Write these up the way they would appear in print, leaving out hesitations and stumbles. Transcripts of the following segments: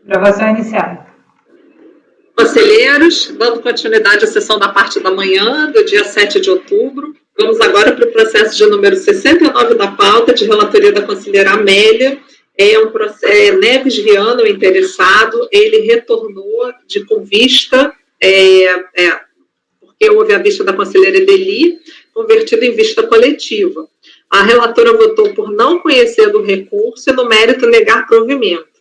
Gravação iniciada. Conselheiros, dando continuidade à sessão da parte da manhã do dia 7 de outubro, vamos agora para o processo de número 69 da pauta, de relatoria da conselheira Amélia. Neves Viana, o interessado, ele retornou com vista, porque houve a vista da conselheira Edeli, convertida em vista coletiva. A relatora votou por não conhecer do recurso e, no mérito, negar provimento.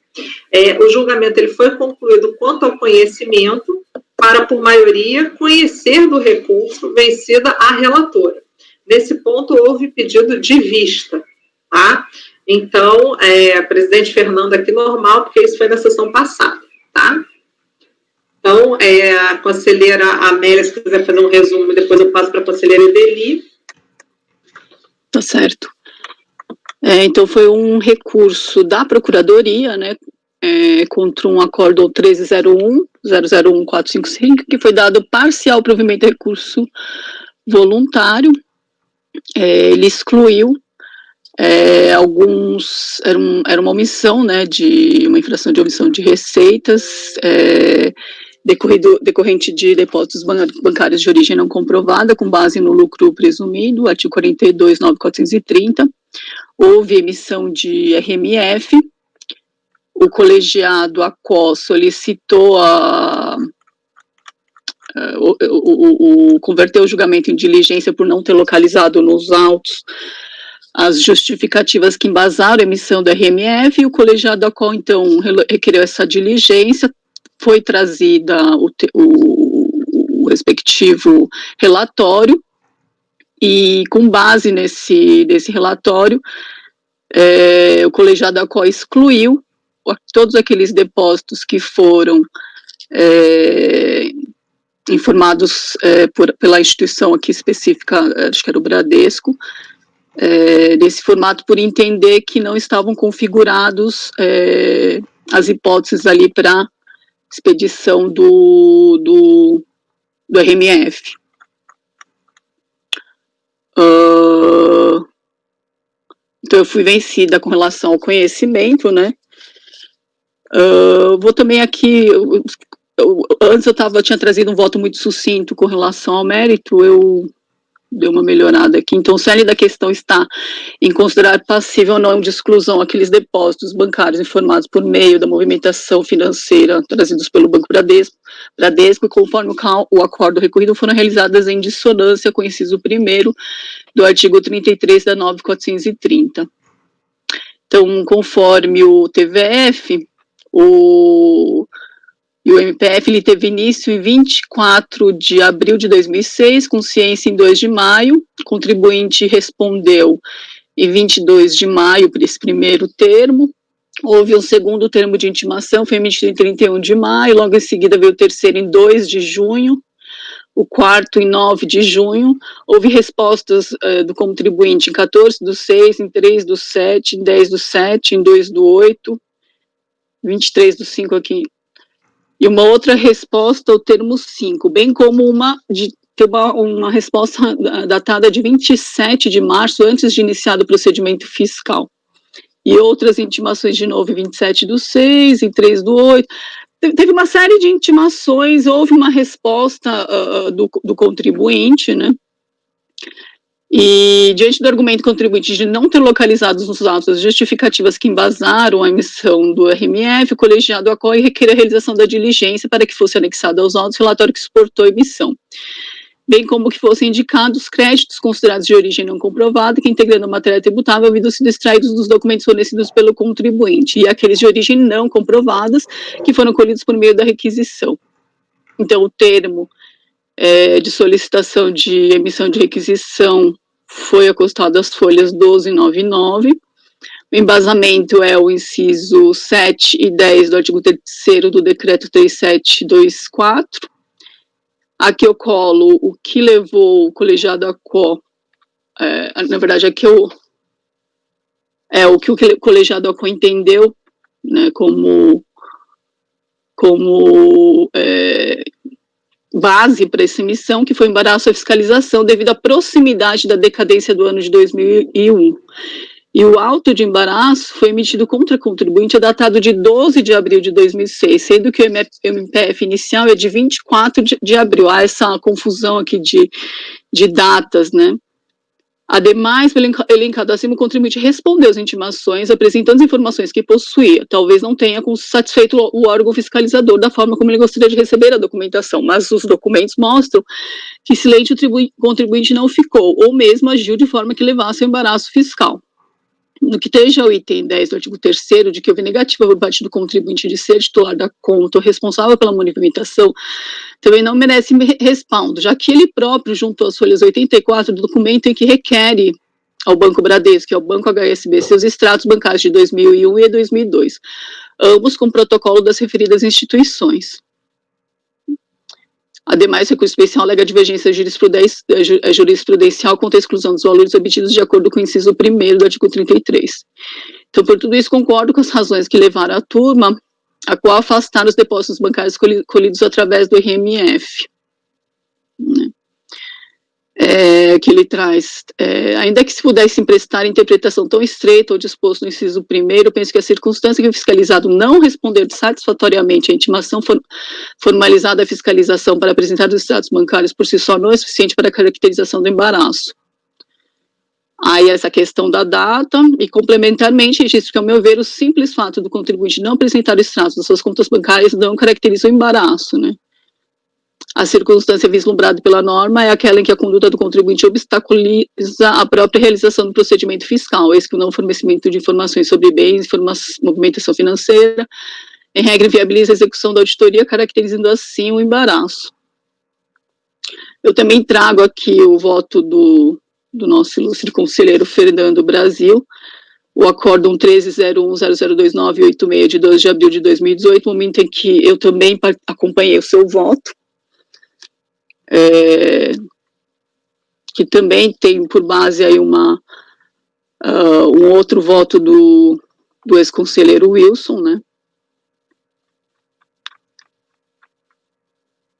O julgamento ele foi concluído quanto ao conhecimento, para, por maioria, conhecer do recurso, vencida a relatora. Nesse ponto, houve pedido de vista, tá? Então, presidente Fernando aqui normal, porque isso foi na sessão passada, tá? Então, a conselheira Amélia, se quiser fazer um resumo, depois eu passo para a conselheira Edeli. Tá certo. Então, foi um recurso da Procuradoria, né, contra um acórdão 1301-001455, que foi dado parcial provimento de recurso voluntário. Ele excluiu alguns, era uma omissão, né, de uma infração de omissão de receitas, decorrente de depósitos bancários de origem não comprovada, com base no lucro presumido, artigo 42.9.430, houve emissão de RMF, o colegiado ACO solicitou converteu o julgamento em diligência por não ter localizado nos autos as justificativas que embasaram a emissão do RMF, e o colegiado ACO, então, requereu essa diligência, foi trazida o respectivo relatório, e com base nesse relatório, o colegiado ACO excluiu todos aqueles depósitos que foram informados pela instituição aqui específica, acho que era o Bradesco, desse formato, por entender que não estavam configurados as hipóteses ali para expedição do RMF. Então, eu fui vencida com relação ao conhecimento, né? Vou também aqui, antes eu tinha trazido um voto muito sucinto com relação ao mérito, eu dei uma melhorada aqui. Então, o cerne da questão está em considerar passível ou não de exclusão aqueles depósitos bancários informados por meio da movimentação financeira trazidos pelo Banco Bradesco, e conforme o acordo recorrido foram realizadas em dissonância com o inciso 1º do artigo 33 da 9.430. Então, conforme o TVF, o MPF ele teve início em 24 de abril de 2006, com ciência em 2 de maio, o contribuinte respondeu em 22 de maio por esse primeiro termo, houve um segundo termo de intimação, foi emitido em 31 de maio, logo em seguida veio o terceiro em 2 de junho, o quarto em 9 de junho, houve respostas do contribuinte em 14 do 6, em 3 do 7, em 10 do 7, em 2 do 8, 23 do 5 aqui, e uma outra resposta ao termo 5, bem como uma resposta datada de 27 de março, antes de iniciado o procedimento fiscal. E outras intimações de novo em 27 do 6, em 3 do 8. Teve uma série de intimações, houve uma resposta do contribuinte, né? E, diante do argumento contribuinte de não ter localizado nos autos as justificativas que embasaram a emissão do RMF, o colegiado ACO requer a realização da diligência para que fosse anexado aos autos o relatório que suportou a emissão, bem como que fossem indicados os créditos considerados de origem não comprovada, que integrando a matéria tributável haviam sido extraídos dos documentos fornecidos pelo contribuinte, e aqueles de origem não comprovadas, que foram colhidos por meio da requisição. Então, o termo de solicitação de emissão de requisição foi acostado às folhas 1299. O embasamento é o inciso 7 e 10 do artigo 3º do decreto 3724. Aqui eu colo o que levou o colegiado ACO, na verdade, aqui o que o colegiado ACO entendeu, né, como base para essa emissão, que foi o embaraço à fiscalização devido à proximidade da decadência do ano de 2001. E o auto de embaraço foi emitido contra contribuinte datado de 12 de abril de 2006, sendo que o MPF inicial é de 24 de abril. Há essa confusão aqui de datas, né? Ademais, pelo elencado acima, o contribuinte respondeu às intimações apresentando as informações que possuía. Talvez não tenha satisfeito o órgão fiscalizador da forma como ele gostaria de receber a documentação, mas os documentos mostram que silente o contribuinte não ficou, ou mesmo agiu de forma que levasse ao embaraço fiscal. No que tange ao item 10 do artigo 3º, de que houve negativa por parte do contribuinte de ser titular da conta ou responsável pela movimentação, também não merece respaldo, já que ele próprio juntou as folhas 84 do documento em que requer ao Banco Bradesco e ao Banco HSBC os extratos bancários de 2001 e 2002, ambos com protocolo das referidas instituições. Ademais, o recurso especial alega divergência jurisprudencial contra a exclusão dos valores obtidos de acordo com o inciso 1º do artigo 33. Então, por tudo isso, concordo com as razões que levaram a turma a qual afastar os depósitos bancários colhidos através do RMF. Né? Que ele traz, ainda que se pudesse emprestar interpretação tão estreita ou disposto no inciso 1º, penso que a circunstância que o fiscalizado não responder satisfatoriamente à intimação formalizada da fiscalização para apresentar os extratos bancários por si só não é suficiente para a caracterização do embaraço. Aí essa questão da data, e complementarmente, registro que, ao meu ver, o simples fato do contribuinte não apresentar os extratos das suas contas bancárias não caracteriza o embaraço, né? A circunstância vislumbrada pela norma é aquela em que a conduta do contribuinte obstaculiza a própria realização do procedimento fiscal, eis que o não fornecimento de informações sobre bens, movimentação financeira, em regra, inviabiliza a execução da auditoria, caracterizando assim o embaraço. Eu também trago aqui o voto do nosso ilustre conselheiro Fernando Brasil, o acórdão 13.01.002986 de 12 de abril de 2018, momento em que eu também acompanhei o seu voto, que também tem por base aí um outro voto do ex-conselheiro Wilson, né?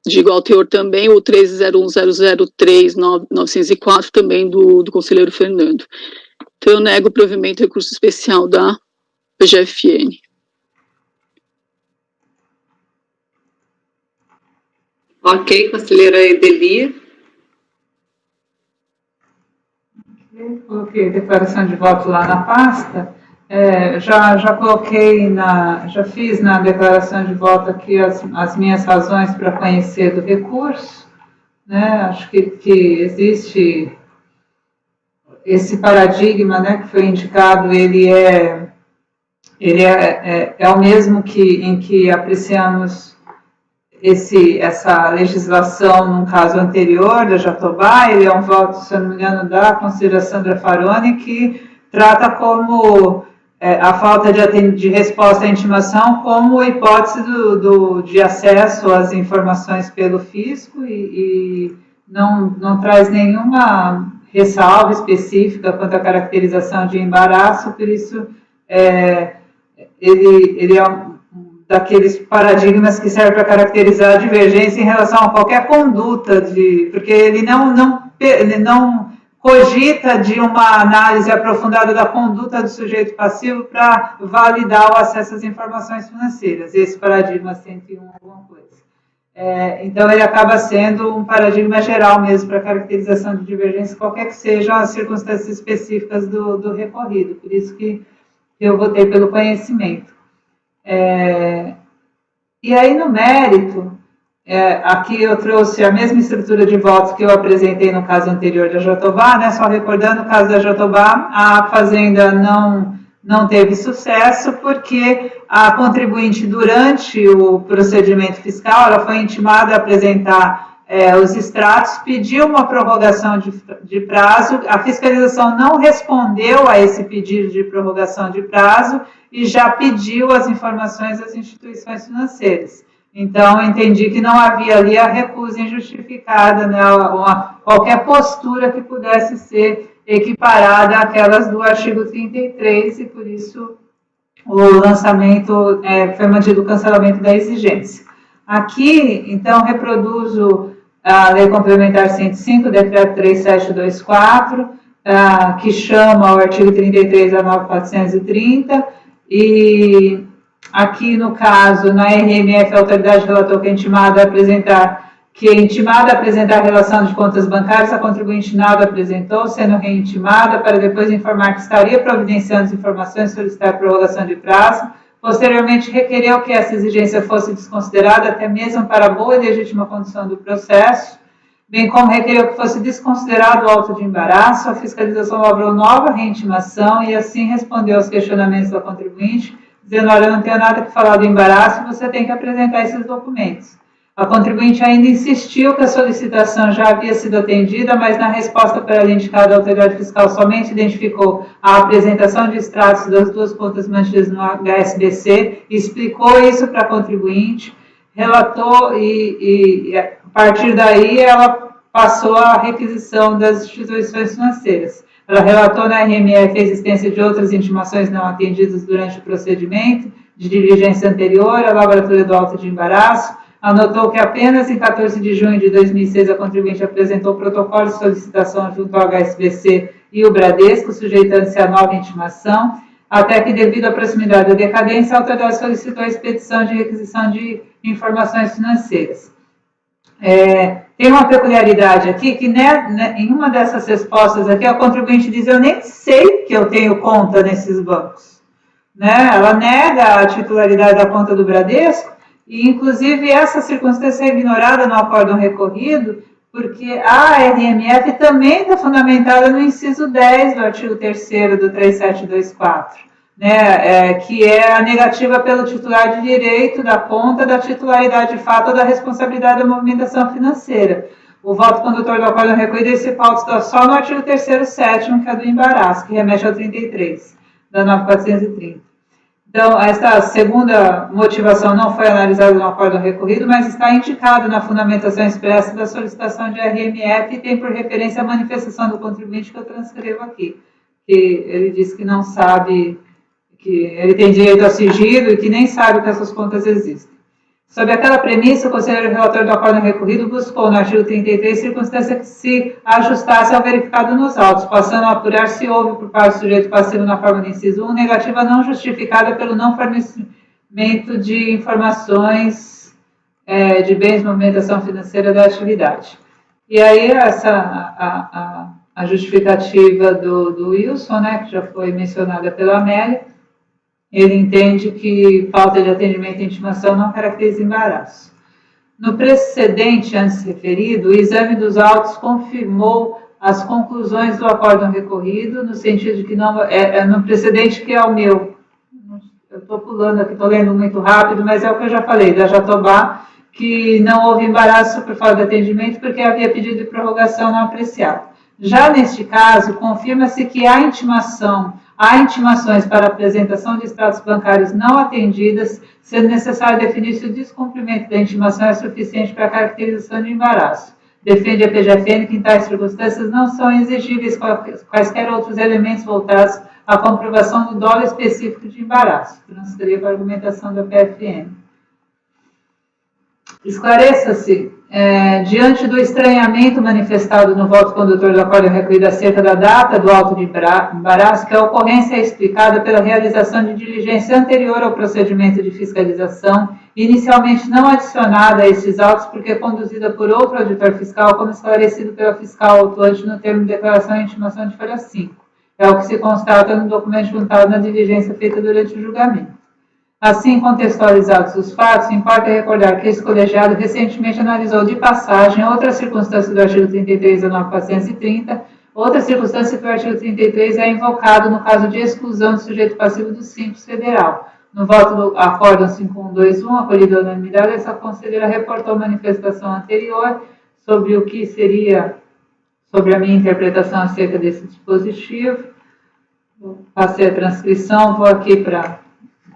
De igual teor também, o 13.01.003.904, também do conselheiro Fernando. Então, eu nego o provimento do recurso especial da PGFN. Ok, conselheira Edeli. Coloquei declaração de voto lá na pasta. Já coloquei já fiz na declaração de voto aqui as minhas razões para conhecer do recurso, né? Acho que existe esse paradigma, né, que foi indicado, ele é o mesmo em que apreciamos essa legislação num caso anterior da Jatobá. Ele é um voto, se eu não me engano, da conselheira Sandra Faroni, que trata como a falta de resposta à intimação como hipótese de acesso às informações pelo fisco e não traz nenhuma ressalva específica quanto à caracterização de embaraço. Por isso, ele é daqueles paradigmas que serve para caracterizar a divergência em relação a qualquer conduta, porque ele não cogita de uma análise aprofundada da conduta do sujeito passivo para validar o acesso às informações financeiras. Esse paradigma 101 alguma coisa. Então, ele acaba sendo um paradigma geral mesmo para caracterização de divergência, qualquer que sejam as circunstâncias específicas do recorrido. Por isso que eu votei pelo conhecimento. E aí, no mérito, aqui eu trouxe a mesma estrutura de votos que eu apresentei no caso anterior da Jatobá, né? Só recordando, no caso da Jatobá, a Fazenda não teve sucesso porque a contribuinte, durante o procedimento fiscal, ela foi intimada a apresentar os extratos, pediu uma prorrogação de prazo, a fiscalização não respondeu a esse pedido de prorrogação de prazo e já pediu as informações das instituições financeiras. Então, entendi que não havia ali a recusa injustificada, né, qualquer postura que pudesse ser equiparada àquelas do artigo 33, e por isso o lançamento, foi mantido o cancelamento da exigência. Aqui, então, reproduzo a Lei Complementar 105, Decreto 3724, que chama o artigo 33 da 9430, e aqui no caso, na RMF, a autoridade relatou que a intimada apresentar a relação de contas bancárias, a contribuinte nada apresentou, sendo reintimada, para depois informar que estaria providenciando as informações e solicitar a prorrogação de prazo. Posteriormente, requereu que essa exigência fosse desconsiderada até mesmo para a boa e legítima condução do processo, bem como requereu que fosse desconsiderado o auto de embaraço. A fiscalização lavrou nova reintimação e assim respondeu aos questionamentos da contribuinte, dizendo: olha, eu não tenho nada que falar do embaraço, você tem que apresentar esses documentos. A contribuinte ainda insistiu que a solicitação já havia sido atendida, mas na resposta para ela indicada, a autoridade fiscal somente identificou a apresentação de extratos das duas contas mantidas no HSBC, explicou isso para a contribuinte, relatou e a partir daí ela passou à requisição das instituições financeiras. Ela relatou na RMF a existência de outras intimações não atendidas durante o procedimento de diligência anterior, a lavratura do auto de embaraço, anotou que apenas em 14 de junho de 2006 a contribuinte apresentou o protocolo de solicitação junto ao HSBC e o Bradesco, sujeitando-se à nova intimação, até que, devido à proximidade da decadência, a autoridade solicitou a expedição de requisição de informações financeiras. Tem uma peculiaridade aqui, que em uma dessas respostas aqui, a contribuinte diz: eu nem sei que eu tenho conta nesses bancos. Ela nega a titularidade da conta do Bradesco, e inclusive essa circunstância é ignorada no acórdão recorrido, porque a RMF também está fundamentada no inciso 10 do artigo 3º do 3724, que é a negativa pelo titular de direito da conta da titularidade de fato ou da responsabilidade da movimentação financeira. O voto condutor do acórdão recorrido, esse pauta está só no artigo 3º, 7º, que é do embaraço, que remete ao 33, da 9430. Então, esta segunda motivação não foi analisada no acórdão recorrido, mas está indicado na fundamentação expressa da solicitação de RMF e tem por referência a manifestação do contribuinte que eu transcrevo aqui, que ele diz que não sabe, que ele tem direito a sigilo e que nem sabe que essas contas existem. Sob aquela premissa, o conselheiro relator do acórdão recorrido buscou no artigo 33 circunstância que se ajustasse ao verificado nos autos, passando a apurar se houve por parte do sujeito passivo na forma do inciso 1 negativa não justificada pelo não fornecimento de informações de bens de movimentação financeira da atividade. E aí a justificativa do Wilson, que já foi mencionada pela Amélia, ele entende que falta de atendimento e intimação não caracteriza embaraço. No precedente antes referido, o exame dos autos confirmou as conclusões do acórdão recorrido, no sentido de que não no precedente que é o meu, eu estou pulando aqui, estou lendo muito rápido, mas é o que eu já falei, da Jatobá, que não houve embaraço por falta de atendimento porque havia pedido de prorrogação não apreciado. Já neste caso, confirma-se que há intimações para apresentação de extratos bancários não atendidas, sendo necessário definir se o descumprimento da intimação é suficiente para a caracterização de embaraço. Defende a PGFN que em tais circunstâncias não são exigíveis quaisquer outros elementos voltados à comprovação do dolo específico de embaraço. Transcrevo a argumentação da PFN. Esclareça-se, diante do estranhamento manifestado no voto condutor do acórdão recorrido acerca da data do auto de embaraço, que a ocorrência é explicada pela realização de diligência anterior ao procedimento de fiscalização, inicialmente não adicionada a estes autos porque conduzida por outro auditor fiscal, como esclarecido pela fiscal autuante no termo de declaração e intimação de folha 5. É o que se constata no documento juntado na diligência feita durante o julgamento. Assim contextualizados os fatos, importa recordar que esse colegiado recentemente analisou de passagem outra circunstância do artigo 33 da 9430, outra circunstância que o artigo 33 é invocado no caso de exclusão do sujeito passivo do Simples Federal. No voto do acórdão 5121, acolhido à unanimidade, essa conselheira reportou manifestação anterior sobre o que seria, sobre a minha interpretação acerca desse dispositivo. Passei a transcrição, vou aqui para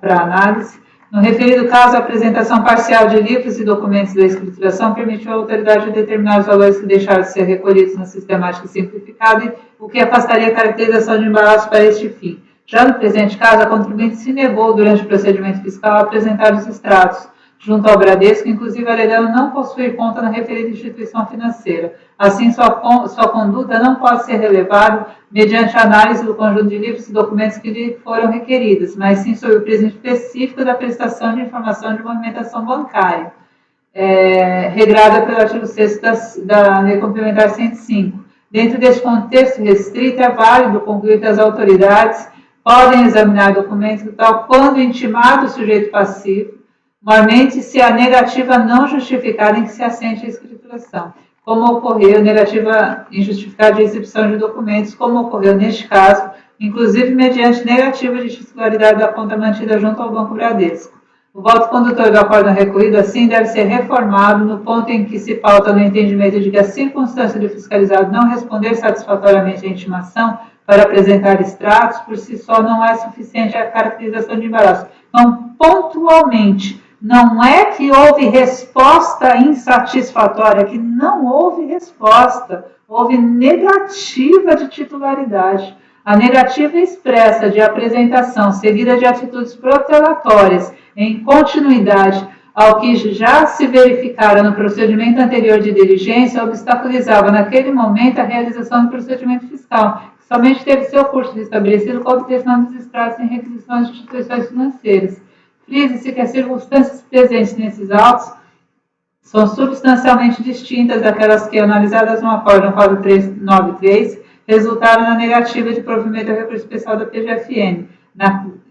análise. No referido caso, a apresentação parcial de livros e documentos da escrituração permitiu à autoridade determinar os valores que deixaram de ser recolhidos na sistemática simplificada, o que afastaria a caracterização de embaraço para este fim. Já no presente caso, a contribuinte se negou, durante o procedimento fiscal, a apresentar os extratos, junto ao Bradesco, inclusive alegando não possuir conta na referida instituição financeira. Assim, sua conduta não pode ser relevada mediante análise do conjunto de livros e documentos que lhe foram requeridos, mas sim sob o prisma específico da prestação de informação de movimentação bancária, regrada pelo artigo 6º da Lei Complementar 105. Dentro desse contexto restrito, é válido concluir que as autoridades podem examinar documentos tal quando intimado o sujeito passivo, normalmente se a negativa não justificada em que se assente a escrituração, como ocorreu, negativa injustificada de exibição de documentos, como ocorreu neste caso, inclusive mediante negativa de titularidade da conta mantida junto ao Banco Bradesco. O voto condutor do acórdão recorrido, assim, deve ser reformado no ponto em que se pauta no entendimento de que a circunstância do fiscalizado não responder satisfatoriamente à intimação para apresentar extratos, por si só não é suficiente a caracterização de embaraço. Então, pontualmente, não é que houve resposta insatisfatória, que não houve resposta, houve negativa de titularidade. A negativa expressa de apresentação, seguida de atitudes protelatórias, em continuidade ao que já se verificara no procedimento anterior de diligência, obstaculizava naquele momento a realização do procedimento fiscal, que somente teve seu curso estabelecido com a obtenção dos extratos em requisições de instituições financeiras. Frise-se que as circunstâncias presentes nesses autos são substancialmente distintas daquelas que, analisadas no acórdão quadro 393, resultaram na negativa de provimento ao recurso especial da PGFN.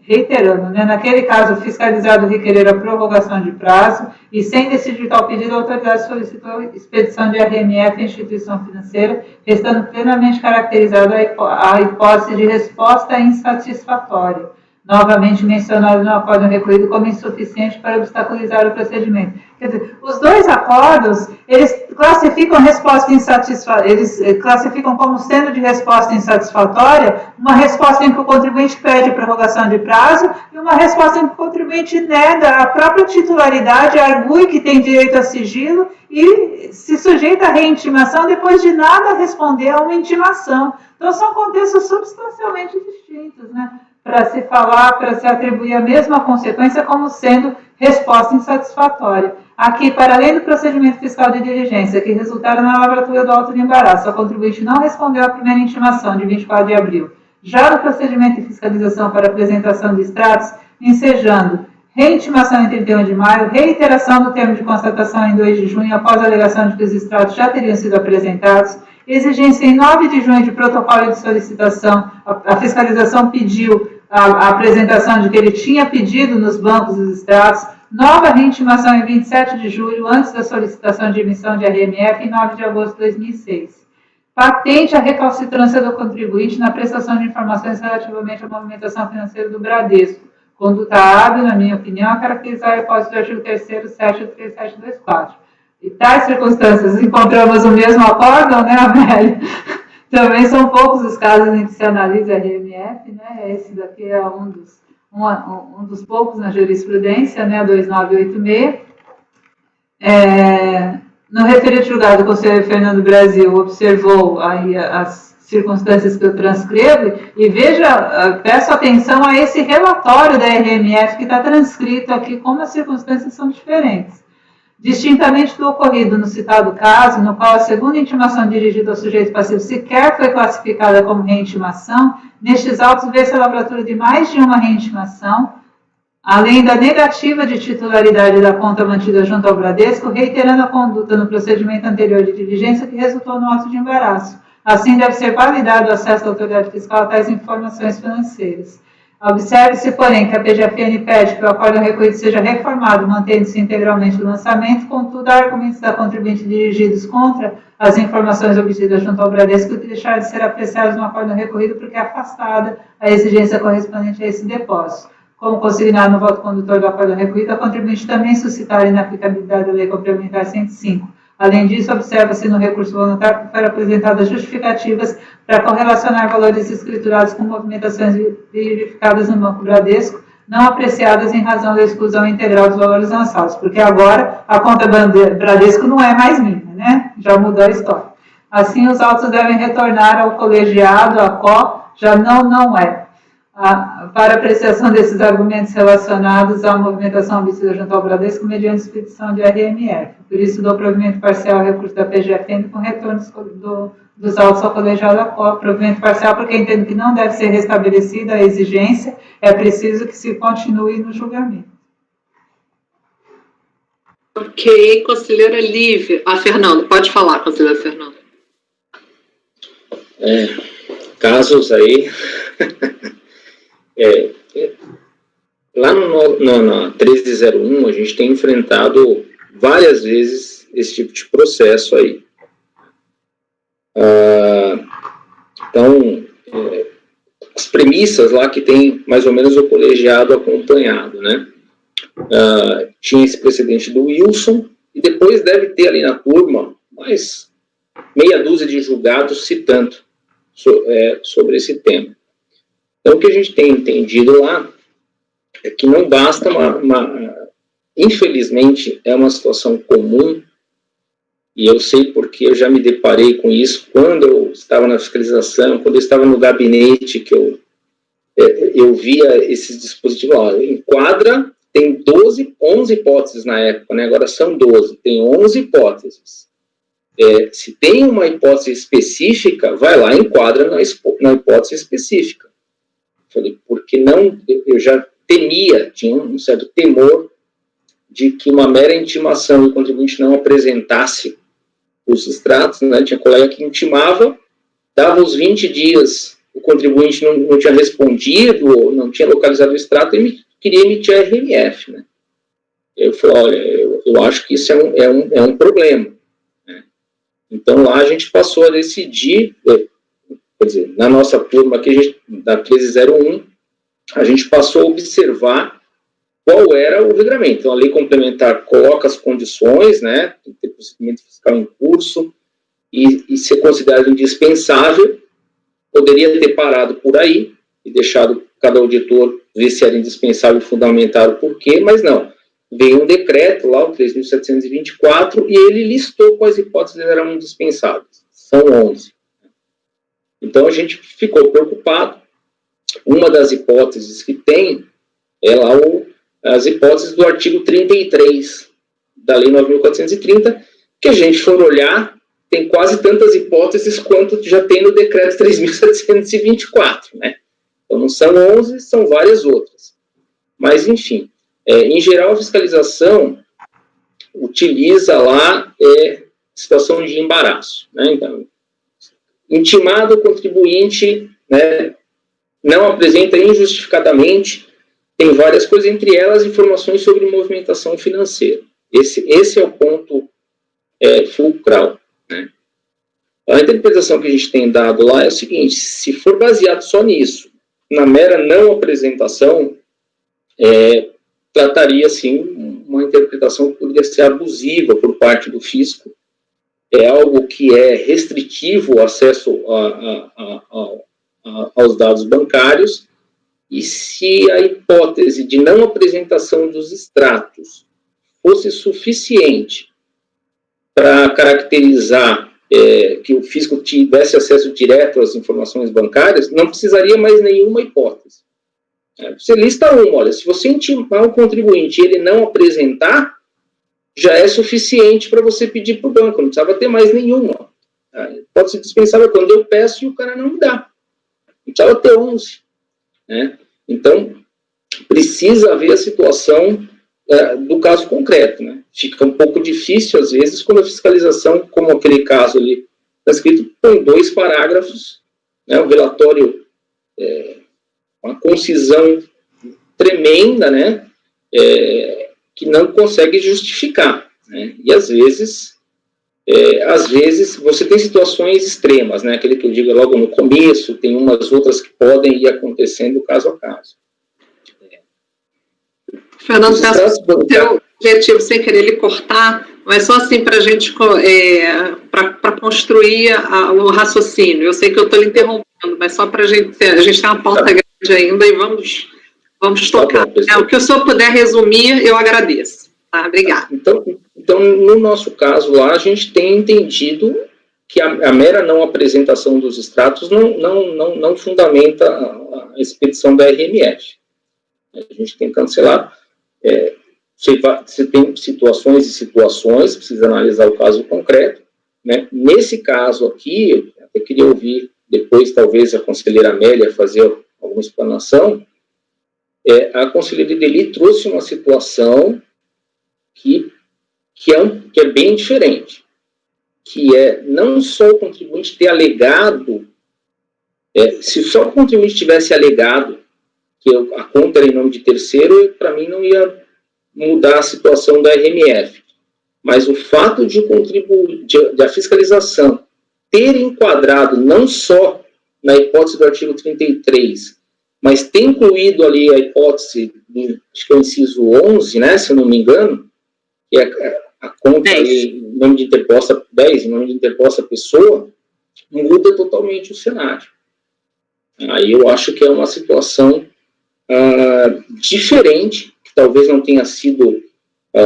Reiterando, naquele caso, o fiscalizado requerer a prorrogação de prazo e, sem decidir tal pedido, a autoridade solicitou expedição de RMF à instituição financeira, restando plenamente caracterizada a hipótese de resposta insatisfatória, novamente mencionado no acórdão recorrido como insuficiente para obstaculizar o procedimento. Quer dizer, os dois acordos, eles classificam resposta insatisfatória, eles classificam como sendo de resposta insatisfatória uma resposta em que o contribuinte pede prorrogação de prazo e uma resposta em que o contribuinte nega a própria titularidade, argue que tem direito a sigilo e se sujeita à reintimação depois de nada responder a uma intimação. Então, são contextos substancialmente distintos, para se falar, para se atribuir a mesma consequência como sendo resposta insatisfatória. Aqui, para além do procedimento fiscal de diligência, que resultaram na lavratura do auto de embaraço, a contribuinte não respondeu à primeira intimação de 24 de abril. Já no procedimento de fiscalização para apresentação de extratos, ensejando reintimação em 31 de maio, reiteração do termo de constatação em 2 de junho, após a alegação de que os extratos já teriam sido apresentados, exigência em 9 de junho de protocolo de solicitação, a fiscalização pediu a apresentação de que ele tinha pedido nos bancos os extratos, nova reintimação em 27 de julho, antes da solicitação de emissão de RMF, em 9 de agosto de 2006. Patente a recalcitrância do contribuinte na prestação de informações relativamente à movimentação financeira do Bradesco. Conduta hábil, na minha opinião, a caracterizar a hipótese do artigo 3º, 7 do 3724. E tais circunstâncias, encontramos o mesmo acórdão, Amélia? Também são poucos os casos em que se analisa a RMF, Esse daqui é um dos poucos na jurisprudência, 2986. No referido julgado, o conselheiro Fernando Brasil observou aí as circunstâncias que eu transcrevo e peço atenção a esse relatório da RMF que está transcrito aqui, como as circunstâncias são diferentes. Distintamente do ocorrido no citado caso, no qual a segunda intimação dirigida ao sujeito passivo sequer foi classificada como reintimação, nestes autos vê-se a lavratura de mais de uma reintimação, além da negativa de titularidade da conta mantida junto ao Bradesco, reiterando a conduta no procedimento anterior de diligência que resultou no auto de embaraço. Assim, deve ser validado o acesso da autoridade fiscal a tais informações financeiras. Observe-se, porém, que a PGFN pede que o acórdão recorrido seja reformado, mantendo-se integralmente o lançamento, contudo, há argumentos da contribuinte dirigidos contra as informações obtidas junto ao Bradesco que deixaram de ser apreciados no acórdão recorrido porque é afastada a exigência correspondente a esse depósito. Como consignado no voto condutor do acórdão recorrido, a contribuinte também suscitar a inaplicabilidade da Lei Complementar 105. Além disso, observa-se no recurso voluntário que foram apresentadas justificativas para correlacionar valores escriturados com movimentações verificadas no Banco Bradesco, não apreciadas em razão da exclusão integral dos valores lançados, porque agora a conta Bradesco não é mais minha, Já mudou a história. Assim, os autos devem retornar ao colegiado, a CO, já não é. para apreciação desses argumentos relacionados à movimentação obtida junto ao Bradesco mediante expedição de RMF. Por isso, dou provimento parcial ao recurso da PGFN com retorno dos autos ao colegiado ACO. Provimento parcial porque entendo que não deve ser restabelecida a exigência, é preciso que se continue no julgamento. Ok, conselheira Lívia. Fernando, pode falar, conselheira Fernando. Casos aí... lá na 1301, a gente tem enfrentado várias vezes esse tipo de processo aí. Então, as premissas lá que tem mais ou menos o colegiado acompanhado, né? Tinha esse precedente do Wilson, e depois deve ter ali na turma mais meia dúzia de julgados citando sobre esse tema. Então, o que a gente tem entendido lá é que não basta infelizmente, é uma situação comum, e eu sei porque eu já me deparei com isso quando eu estava na fiscalização, quando eu estava no gabinete, que eu via esses dispositivos lá. Enquadra, tem 11 hipóteses na época, né? Agora são 12, tem 11 hipóteses. Se tem uma hipótese específica, vai lá e enquadra na hipótese específica. Falei, porque não, eu já temia, tinha um certo temor de que uma mera intimação e o contribuinte não apresentasse os extratos, né? Tinha colega que intimava, dava os 20 dias, o contribuinte não tinha respondido, ou não tinha localizado o extrato, e queria emitir a RMF, né? Eu falei, olha, eu acho que isso é um problema, né? Então lá a gente passou a decidir, quer dizer, na nossa turma aqui, da 1301, a gente passou a observar qual era o regramento. Então, a lei complementar coloca as condições, né, tem que ter procedimento fiscal em curso, e ser considerado indispensável, poderia ter parado por aí, e deixado cada auditor ver se era indispensável e fundamentar o porquê, mas não. Veio um decreto lá, o 3.724, e ele listou quais hipóteses eram indispensáveis. São 11. Então, a gente ficou preocupado. Uma das hipóteses que tem é lá as hipóteses do artigo 33 da Lei 9.430, que a gente for olhar, tem quase tantas hipóteses quanto já tem no decreto 3.724, né? Então, não são 11, são várias outras. Mas, enfim, em geral, a fiscalização utiliza lá situação de embaraço, né? Então, intimado, o contribuinte, né, não apresenta injustificadamente, tem várias coisas, entre elas informações sobre movimentação financeira. Esse é o ponto fulcral, né? A interpretação que a gente tem dado lá é o seguinte: se for baseado só nisso, na mera não apresentação, trataria, assim, uma interpretação que poderia ser abusiva por parte do fisco, algo que é restritivo o acesso aos dados bancários, e se a hipótese de não apresentação dos extratos fosse suficiente para caracterizar que o fisco tivesse acesso direto às informações bancárias, não precisaria mais nenhuma hipótese. Você lista uma, olha, se você intimar um contribuinte e ele não apresentar, já é suficiente para você pedir para o banco, não precisava ter mais nenhuma. Pode ser dispensável quando eu peço e o cara não me dá. Não precisava ter 11. Né? Então, precisa haver a situação do caso concreto. Né? Fica um pouco difícil, às vezes, quando a fiscalização, como aquele caso ali, está escrito com 2 parágrafos, né? Um relatório, uma concisão tremenda, né? Que não consegue justificar. Né? E, às vezes, você tem situações extremas, né? Aquele que eu digo logo no começo, tem umas outras que podem ir acontecendo caso a caso. Fernando, seu objetivo, sem querer lhe cortar, mas só assim para a gente, para construir o raciocínio. Eu sei que eu estou lhe interrompendo, mas só para a gente tem uma pauta grande ainda e vamos tocar. O que o senhor puder resumir, eu agradeço. Tá? Obrigada. Então, no nosso caso lá, a gente tem entendido que a mera não apresentação dos extratos não fundamenta a expedição da RMF. A gente tem que cancelar. Você tem situações e situações, precisa analisar o caso concreto, né? Nesse caso aqui, eu até queria ouvir depois, talvez, a conselheira Amélia fazer alguma explanação. A conselheira Ideli trouxe uma situação que é bem diferente, que é não só o contribuinte ter alegado, se só o contribuinte tivesse alegado que a conta era em nome de terceiro, para mim não ia mudar a situação da RMF. Mas o fato de a fiscalização ter enquadrado não só na hipótese do artigo 33, mas ter incluído ali a hipótese, acho que é o inciso 11, né, se eu não me engano, que é a conta ali, em nome de interposta 10, em nome de interposta pessoa, muda totalmente o cenário. Aí eu acho que é uma situação diferente, que talvez não tenha sido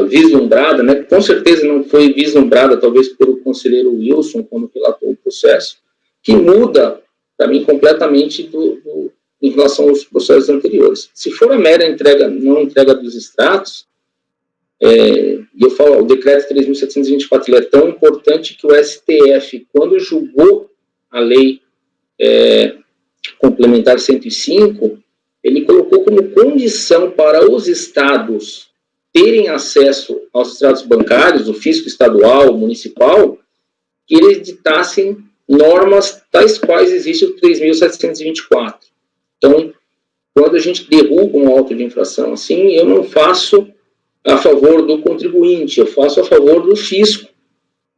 vislumbrada, né? Com certeza não foi vislumbrada, talvez pelo conselheiro Wilson, quando relatou o processo, que muda, para mim, completamente em relação aos processos anteriores. Se for a mera não entrega dos extratos, e eu falo, o decreto 3.724 ele é tão importante que o STF, quando julgou a lei complementar 105, ele colocou como condição para os estados terem acesso aos extratos bancários, o fisco estadual, municipal, que eles ditassem normas tais quais existe o 3.724. Então, quando a gente derruba um auto de infração assim, eu não faço a favor do contribuinte, eu faço a favor do fisco,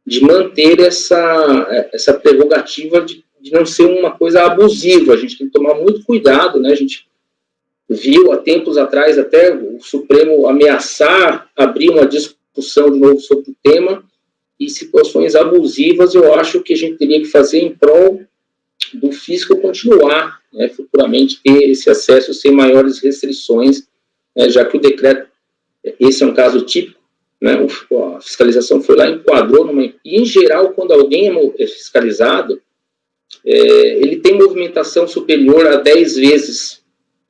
de manter essa prerrogativa de não ser uma coisa abusiva. A gente tem que tomar muito cuidado, né? A gente viu há tempos atrás até o Supremo ameaçar abrir uma discussão de novo sobre o tema, e situações abusivas eu acho que a gente teria que fazer em prol do fisco continuar, né, futuramente ter esse acesso sem maiores restrições, já que o decreto, esse é um caso típico, né, a fiscalização foi lá, enquadrou e em geral quando alguém é fiscalizado, ele tem movimentação superior a 10 vezes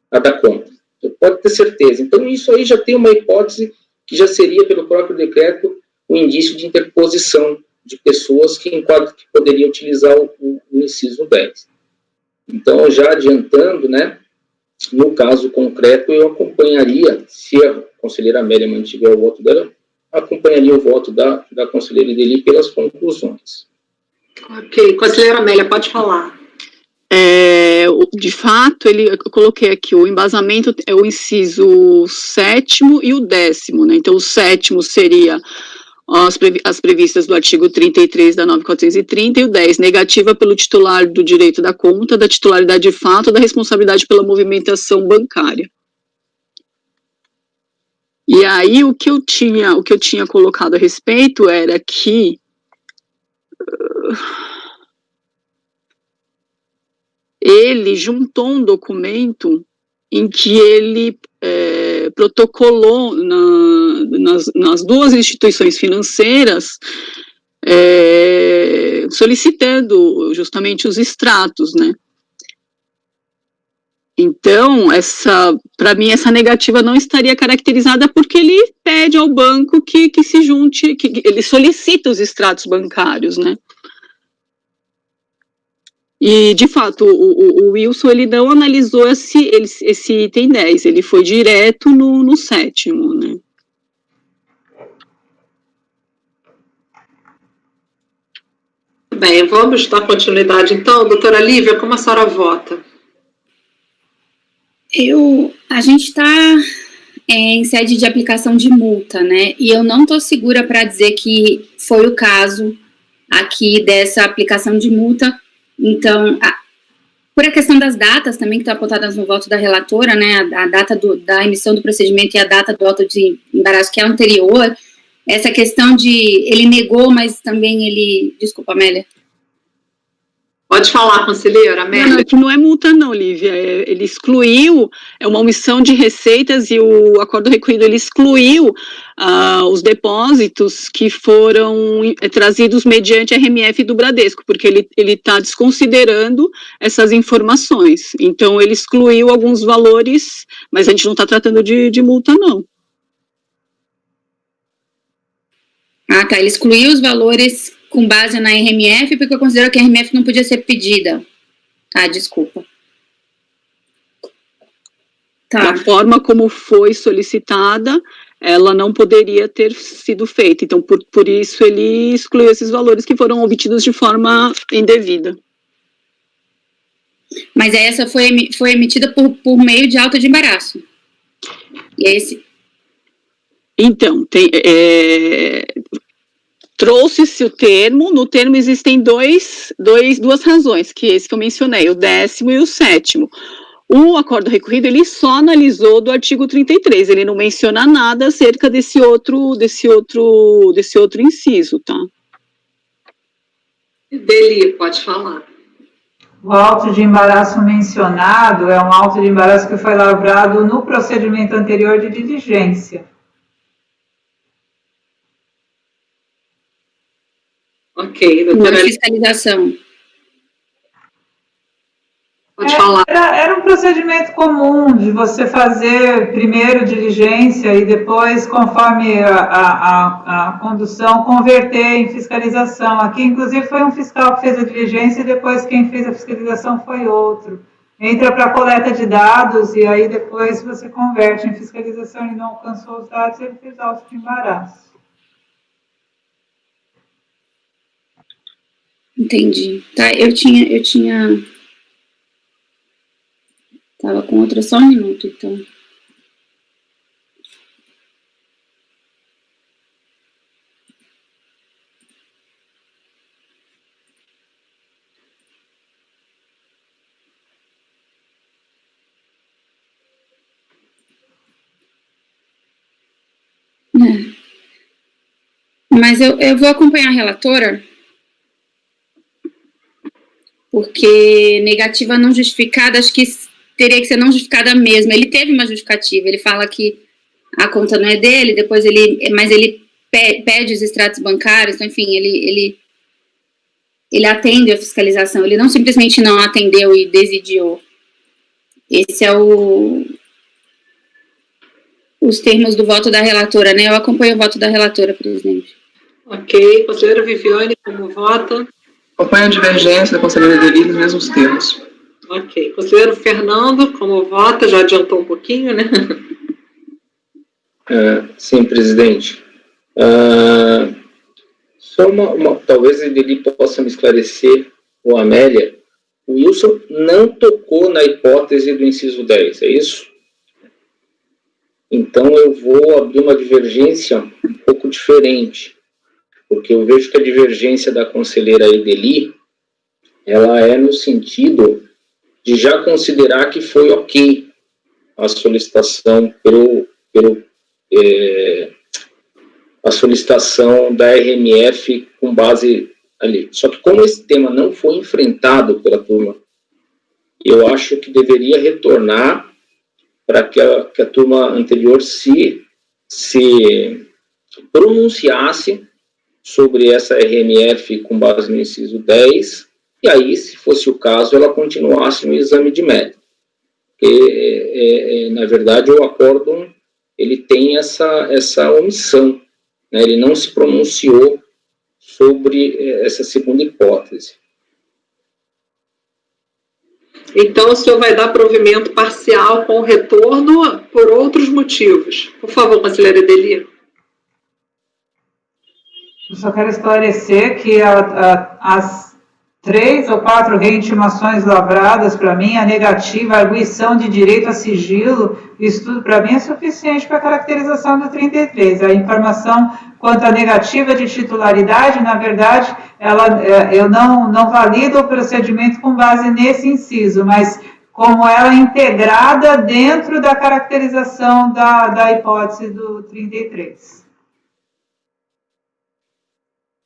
a da conta. Você pode ter certeza. Então, isso aí já tem uma hipótese que já seria, pelo próprio decreto, um indício de interposição de pessoas que poderiam utilizar o inciso 10. Então, já adiantando, né, no caso concreto, eu acompanharia, se a conselheira Amélia mantiver o voto dela, acompanharia o voto da conselheira Ideli pelas conclusões. Ok, conselheira Amélia, pode falar. De fato, eu coloquei aqui, o embasamento é o inciso 7º e o 10º, né? Então, o 7º seria as previstas do artigo 33 da 9.430 e o 10, negativa pelo titular do direito da conta, da titularidade de fato, da responsabilidade pela movimentação bancária. E aí, o que eu tinha colocado a respeito era que ele juntou um documento em que ele protocolou nas duas instituições financeiras solicitando justamente os extratos, né? Então, para mim, essa negativa não estaria caracterizada porque ele pede ao banco que se junte, que ele solicita os extratos bancários, né? E, de fato, o Wilson, ele não analisou esse item 10, ele foi direto no 7º, né? Bem, vamos dar continuidade, então. Doutora Lívia, como a senhora vota? A gente está em sede de aplicação de multa, né? E eu não estou segura para dizer que foi o caso aqui dessa aplicação de multa. Então, por a questão das datas também, que estão apontadas no voto da relatora, né, a data da emissão do procedimento e a data do auto de embaraço que é anterior, essa questão de ele negou, mas também ele... Desculpa, Amélia. Pode falar, conselheira Amélia. Não é multa não, Lívia, ele excluiu, é uma omissão de receitas e o acordo recolhido, ele excluiu os depósitos que foram trazidos mediante RMF do Bradesco, porque ele está desconsiderando essas informações. Então, ele excluiu alguns valores, mas a gente não está tratando de multa, não. Ah, tá. Ele excluiu os valores com base na RMF, porque eu considero que a RMF não podia ser pedida. Ah, desculpa. Tá. Da forma como foi solicitada, ela não poderia ter sido feita. Então, por isso, ele excluiu esses valores que foram obtidos de forma indevida. Mas essa foi emitida por meio de auto de embaraço. E esse... Então, trouxe-se o termo, no termo existem duas razões, que esse que eu mencionei, o 10º e o 7º. O acordo recorrido, ele só analisou do artigo 33, ele não menciona nada acerca desse outro inciso, tá? Deli, pode falar. O auto de embaraço mencionado é um auto de embaraço que foi lavrado no procedimento anterior de diligência. Ok, Não doutora. é fiscalização. Pode falar. Era um procedimento comum de você fazer primeiro diligência e depois, conforme a condução, converter em fiscalização. Aqui, inclusive, foi um fiscal que fez a diligência e depois quem fez a fiscalização foi outro. Entra para a coleta de dados e aí depois você converte em fiscalização. Ele não alcançou os dados, ele fez auto de embaraço. Entendi. Tá, eu tinha... Tava com outra, só um minuto, então. Mas eu vou acompanhar a relatora, porque negativa não justificada, acho que teria que ser não justificada mesmo. Ele teve uma justificativa, ele fala que a conta não é dele, depois mas ele pede os extratos bancários, então, enfim, ele atende a fiscalização, ele não simplesmente não atendeu e desidiou. Esse é os termos do voto da relatora, né? Eu acompanho o voto da relatora, presidente. Ok, conselheira Viviane, como vota? Acompanho a divergência da conselheira Deli nos mesmos termos. Ok, conselheiro Fernando, como vota? Já adiantou um pouquinho, né? Sim, presidente. Só talvez ele possa me esclarecer, o Amélia. O Wilson não tocou na hipótese do inciso 10, é isso? Então eu vou abrir uma divergência um pouco diferente, porque eu vejo que a divergência da conselheira Edeli, ela é no sentido de já considerar que foi ok a solicitação a solicitação da RMF com base ali. Só que como esse tema não foi enfrentado pela turma, eu acho que deveria retornar para que a turma anterior se pronunciasse sobre essa RMF com base no inciso 10, e aí, se fosse o caso, ela continuasse no exame de mérito. Porque, na verdade, o acórdão, ele tem essa omissão, né? Ele não se pronunciou sobre essa segunda hipótese. Então, o senhor vai dar provimento parcial com retorno por outros motivos. Por favor, conselheira Edeli. Eu só quero esclarecer que as 3 ou 4 reintimações lavradas, para mim, a negativa, a arguição de direito a sigilo, isso tudo para mim é suficiente para a caracterização do 33. A informação quanto à negativa de titularidade, na verdade, eu não valido o procedimento com base nesse inciso, mas como ela é integrada dentro da caracterização da hipótese do 33.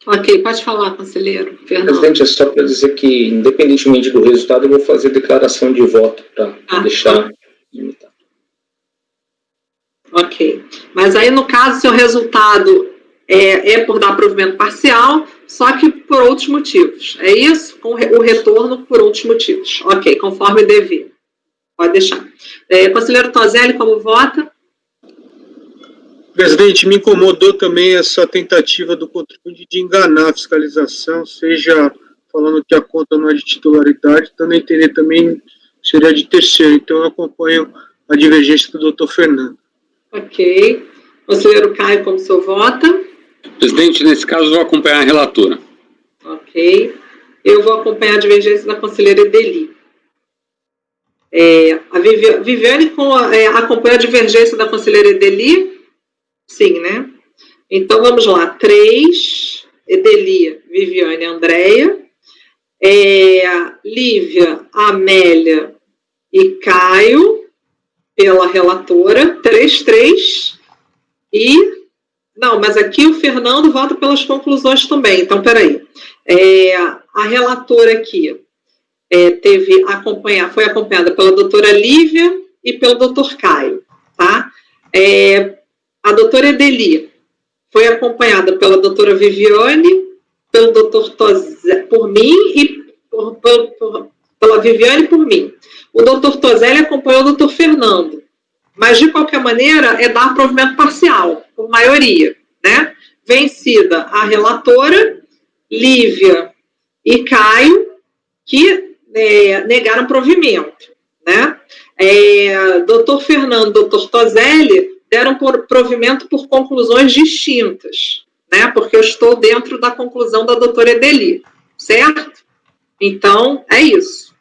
Ok, pode falar, conselheiro Fernando. Presidente, é só para dizer que, independentemente do resultado, eu vou fazer declaração de voto para deixar limitado. Ok. Mas aí, no caso, seu resultado é por dar provimento parcial, só que por outros motivos. É isso? Com o retorno por outros motivos. Ok, conforme devido. Pode deixar. Conselheiro Toselli, como vota? Presidente, me incomodou também essa tentativa do contribuinte de enganar a fiscalização, seja falando que a conta não é de titularidade, dando a entender também seria de terceiro. Então, eu acompanho a divergência do doutor Fernando. Ok. Conselheiro Caio, como o senhor vota? Presidente, nesse caso, eu vou acompanhar a relatora. Ok. Eu vou acompanhar a divergência da conselheira Edeli. A Viviane acompanha a divergência da conselheira Edeli? Sim, né? Então, vamos lá. 3, Edeli, Viviane, Andréia. Lívia, Amélia e Caio, pela relatora. 3. Não, mas aqui o Fernando vota pelas conclusões também. Então, peraí. A relatora aqui foi acompanhada pela doutora Lívia e pelo doutor Caio, tá? A doutora Edeli foi acompanhada pela doutora Viviane, pelo doutor Toselli, por mim e pela Viviane e por mim. O doutor Toselli acompanhou o doutor Fernando, mas de qualquer maneira é dar provimento parcial, por maioria, né? Vencida a relatora, Lívia e Caio, que negaram provimento, né? Doutor Fernando, doutor Toselli deram provimento por conclusões distintas, né? Porque eu estou dentro da conclusão da doutora Edeli, certo? Então, é isso.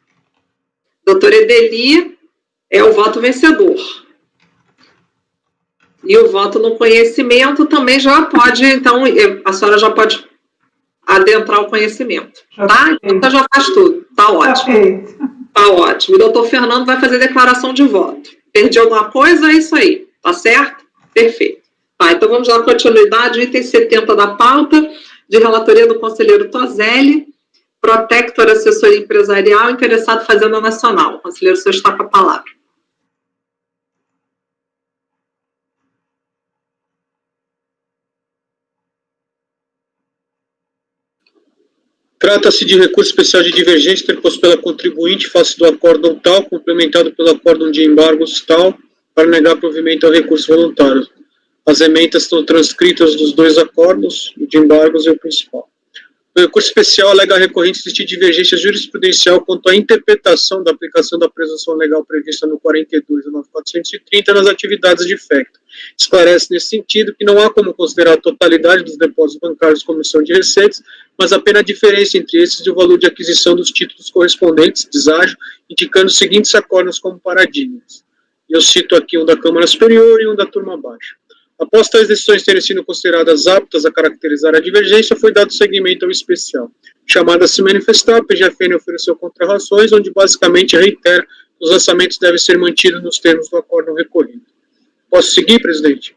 Doutora Edeli é o voto vencedor. E o voto no conhecimento também já pode, então, a senhora já pode adentrar o conhecimento, tá? Então já faz tudo, tá ótimo. Tá ótimo. O doutor Fernando vai fazer declaração de voto. Perdi alguma coisa? É isso aí, tá certo? Perfeito. Tá, então vamos dar continuidade, item 70 da pauta, de relatoria do conselheiro Toselli, Protector Assessoria Empresarial, interessado Fazenda Nacional. Conselheiro, o senhor está com a palavra. Trata-se de recurso especial de divergência interposto pela contribuinte face do acórdão tal, complementado pelo acórdão de embargos tal, para negar provimento ao recurso voluntário. As emendas estão transcritas dos dois acórdãos, o de embargos e o principal. O recurso especial alega a recorrente existir divergência jurisprudencial quanto à interpretação da aplicação da presunção legal prevista no 42 e 9430 nas atividades de FECTA. Esclarece nesse sentido que não há como considerar a totalidade dos depósitos bancários como comissão de receitas, mas apenas a diferença entre esses e o valor de aquisição dos títulos correspondentes, deságio, indicando os seguintes acórdãos como paradigmas. Eu cito aqui um da Câmara Superior e um da turma baixa. Após tais decisões terem sido consideradas aptas a caracterizar a divergência, foi dado seguimento ao especial. Chamada a se manifestar, a PGFN ofereceu contrarrações, onde basicamente reitera que os lançamentos devem ser mantidos nos termos do acórdão recorrido. Posso seguir, presidente?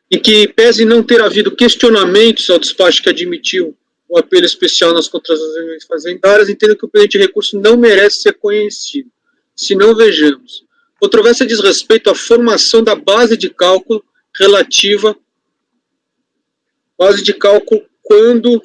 E que, pese não ter havido questionamentos ao despacho que admitiu o apelo especial nas contratações fazendárias, entendo que o pedido de recurso não merece ser conhecido. Se não, vejamos. Controvérsia diz respeito à formação da base de cálculo relativa, base de cálculo quando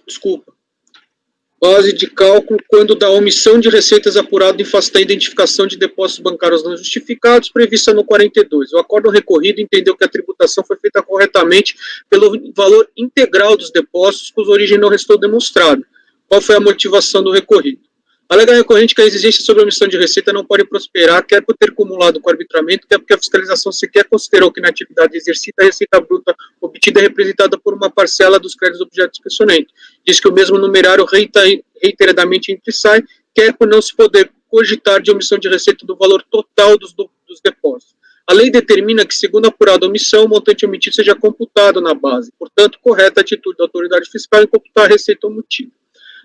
da omissão de receitas apurada em face da identificação de depósitos bancários não justificados, prevista no 42. O acórdão recorrido entendeu que a tributação foi feita corretamente pelo valor integral dos depósitos, cuja origem não restou demonstrada. Qual foi a motivação do recorrido? Alega a recorrente que a exigência sobre a omissão de receita não pode prosperar, quer por ter cumulado com o arbitramento, quer porque a fiscalização sequer considerou que na atividade exercida a receita bruta obtida é representada por uma parcela dos créditos objeto de questionamento. Diz que o mesmo numerário reiteradamente entra e sai, quer por não se poder cogitar de omissão de receita do valor total dos depósitos. A lei determina que, segundo a apurada omissão, o montante omitido seja computado na base. Portanto, correta a atitude da autoridade fiscal em computar a receita omitida.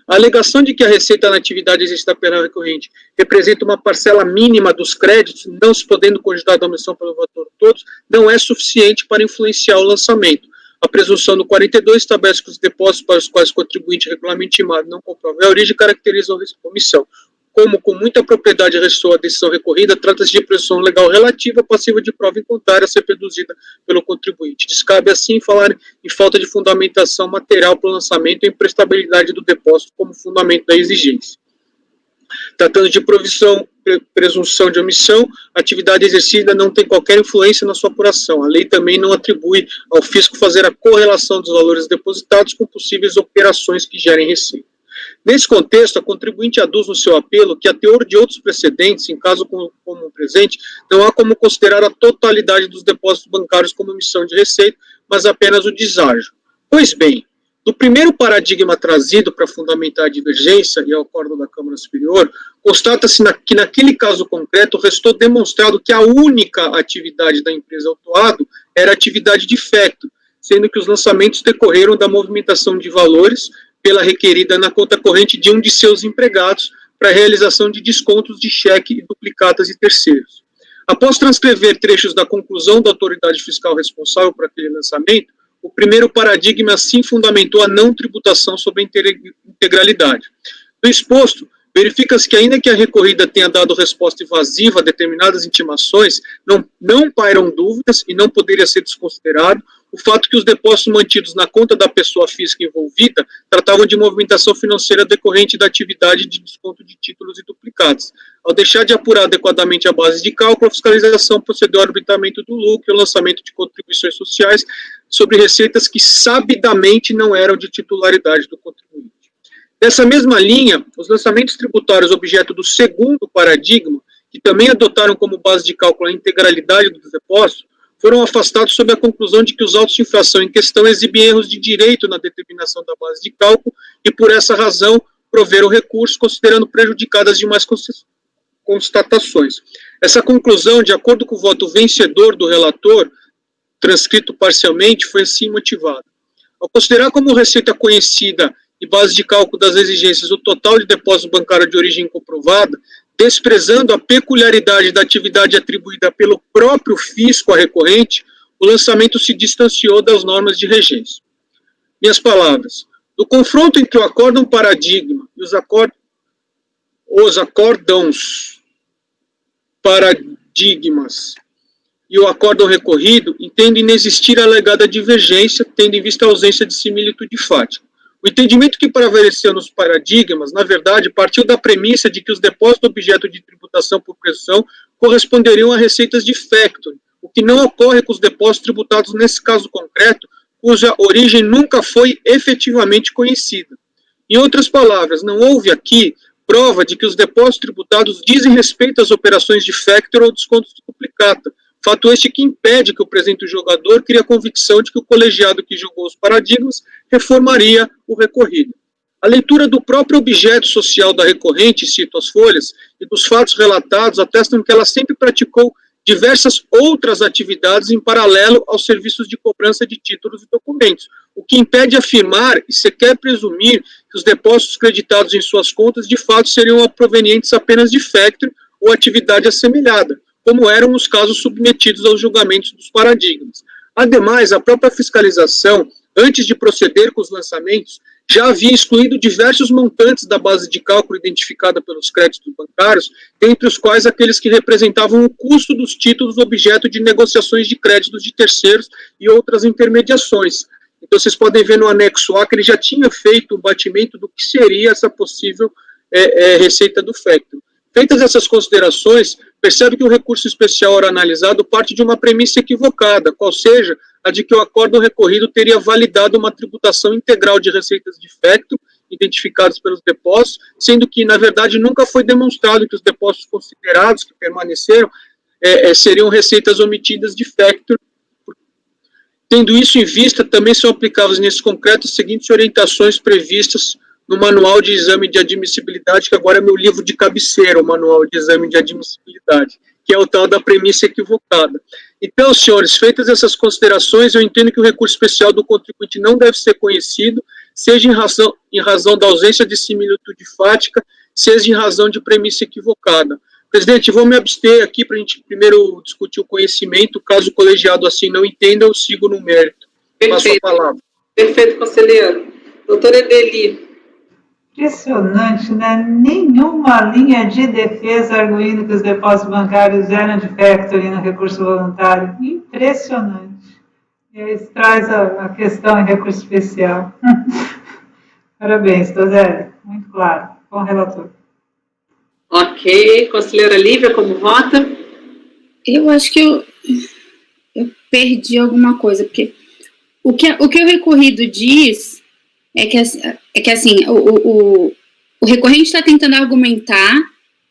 A alegação de que a receita na atividade exercida pela recorrente representa uma parcela mínima dos créditos, não se podendo cogitar da omissão pelo valor todos, não é suficiente para influenciar o lançamento. A presunção do 42 estabelece que os depósitos para os quais o contribuinte regularmente intimado não comprova a origem caracterizam a omissão. como com muita propriedade ressoa a decisão recorrida, trata-se de pressão legal relativa passiva de prova em contrário a ser produzida pelo contribuinte. Descabe, assim, falar em falta de fundamentação material para o lançamento e imprestabilidade do depósito como fundamento da exigência. Tratando de presunção de omissão, a atividade exercida não tem qualquer influência na sua apuração. A lei também não atribui ao fisco fazer a correlação dos valores depositados com possíveis operações que gerem receita. Nesse contexto, a contribuinte aduz no seu apelo que, a teor de outros precedentes, em caso como o presente, não há como considerar a totalidade dos depósitos bancários como emissão de receita, mas apenas o deságio. Pois bem, do primeiro paradigma trazido para fundamentar a divergência e ao acordo da Câmara Superior, constata-se que naquele caso concreto restou demonstrado que a única atividade da empresa autuado era a atividade de facto, sendo que os lançamentos decorreram da movimentação de valores pela requerida na conta corrente de um de seus empregados para a realização de descontos de cheque e duplicatas de terceiros. Após transcrever trechos da conclusão da autoridade fiscal responsável por aquele lançamento, o primeiro paradigma assim fundamentou a não tributação sobre a integralidade. Do exposto, verifica-se que, ainda que a recorrida tenha dado resposta evasiva a determinadas intimações, não pairam dúvidas e não poderia ser desconsiderado o fato que os depósitos mantidos na conta da pessoa física envolvida tratavam de movimentação financeira decorrente da atividade de desconto de títulos e duplicados. Ao deixar de apurar adequadamente a base de cálculo, a fiscalização procedeu ao arbitamento do lucro e ao lançamento de contribuições sociais sobre receitas que sabidamente não eram de titularidade do contribuinte. Nessa mesma linha, os lançamentos tributários objeto do segundo paradigma, que também adotaram como base de cálculo a integralidade dos depósitos, foram afastados sob a conclusão de que os autos de infração em questão exibem erros de direito na determinação da base de cálculo e, por essa razão, proveram recurso, considerando prejudicadas demais constatações. Essa conclusão, de acordo com o voto vencedor do relator, transcrito parcialmente, foi assim motivada. Ao considerar como receita conhecida e base de cálculo das exigências o total de depósito bancário de origem comprovada, desprezando a peculiaridade da atividade atribuída pelo próprio fisco à recorrente, o lançamento se distanciou das normas de regência. Minhas palavras. Do confronto entre o acórdão paradigma e os acórdãos paradigmas e o acórdão recorrido, entendo inexistir a alegada divergência, tendo em vista a ausência de similitude fática. O entendimento que prevaleceu nos paradigmas, na verdade, partiu da premissa de que os depósitos objeto de tributação por pressão corresponderiam a receitas de factoring, o que não ocorre com os depósitos tributados nesse caso concreto, cuja origem nunca foi efetivamente conhecida. Em outras palavras, não houve aqui prova de que os depósitos tributados dizem respeito às operações de factoring ou descontos de duplicata, fato este que impede que o presente jogador crie a convicção de que o colegiado que julgou os paradigmas reformaria o recorrido. A leitura do próprio objeto social da recorrente, cito as folhas, e dos fatos relatados atestam que ela sempre praticou diversas outras atividades em paralelo aos serviços de cobrança de títulos e documentos, o que impede afirmar e sequer presumir que os depósitos creditados em suas contas de fato seriam provenientes apenas de factoring ou atividade assemelhada, como eram os casos submetidos aos julgamentos dos paradigmas. Ademais, a própria fiscalização, antes de proceder com os lançamentos, já havia excluído diversos montantes da base de cálculo identificada pelos créditos bancários, dentre os quais aqueles que representavam o custo dos títulos objeto de negociações de créditos de terceiros e outras intermediações. Então, vocês podem ver no anexo A que ele já tinha feito um batimento do que seria essa possível receita do factoring. Feitas essas considerações, percebe que o recurso especial ora analisado parte de uma premissa equivocada, qual seja a de que o acórdão recorrido teria validado uma tributação integral de receitas de facto identificadas pelos depósitos, sendo que, na verdade, nunca foi demonstrado que os depósitos considerados que permaneceram seriam receitas omitidas de facto. Tendo isso em vista, também são aplicáveis nesse concreto as seguintes orientações previstas no Manual de Exame de Admissibilidade, que agora é meu livro de cabeceira, o Manual de Exame de Admissibilidade, que é o tal da premissa equivocada. Então, senhores, feitas essas considerações, eu entendo que o recurso especial do contribuinte não deve ser conhecido, seja em razão da ausência de similitude fática, seja em razão de premissa equivocada. Presidente, vou me abster aqui para a gente primeiro discutir o conhecimento, caso o colegiado assim não entenda, eu sigo no mérito. Passo a palavra. Perfeito, conselheiro. Doutora Edeli. Impressionante, né? Nenhuma linha de defesa arguindo que os depósitos bancários eram de factoring no recurso voluntário. Impressionante. E aí traz a questão em recurso especial. Parabéns, Tozelli. Muito claro. Bom relator. Ok. Conselheira Lívia, como vota? Eu acho que eu perdi alguma coisa, porque o que o recorrido diz é que assim, o recorrente está tentando argumentar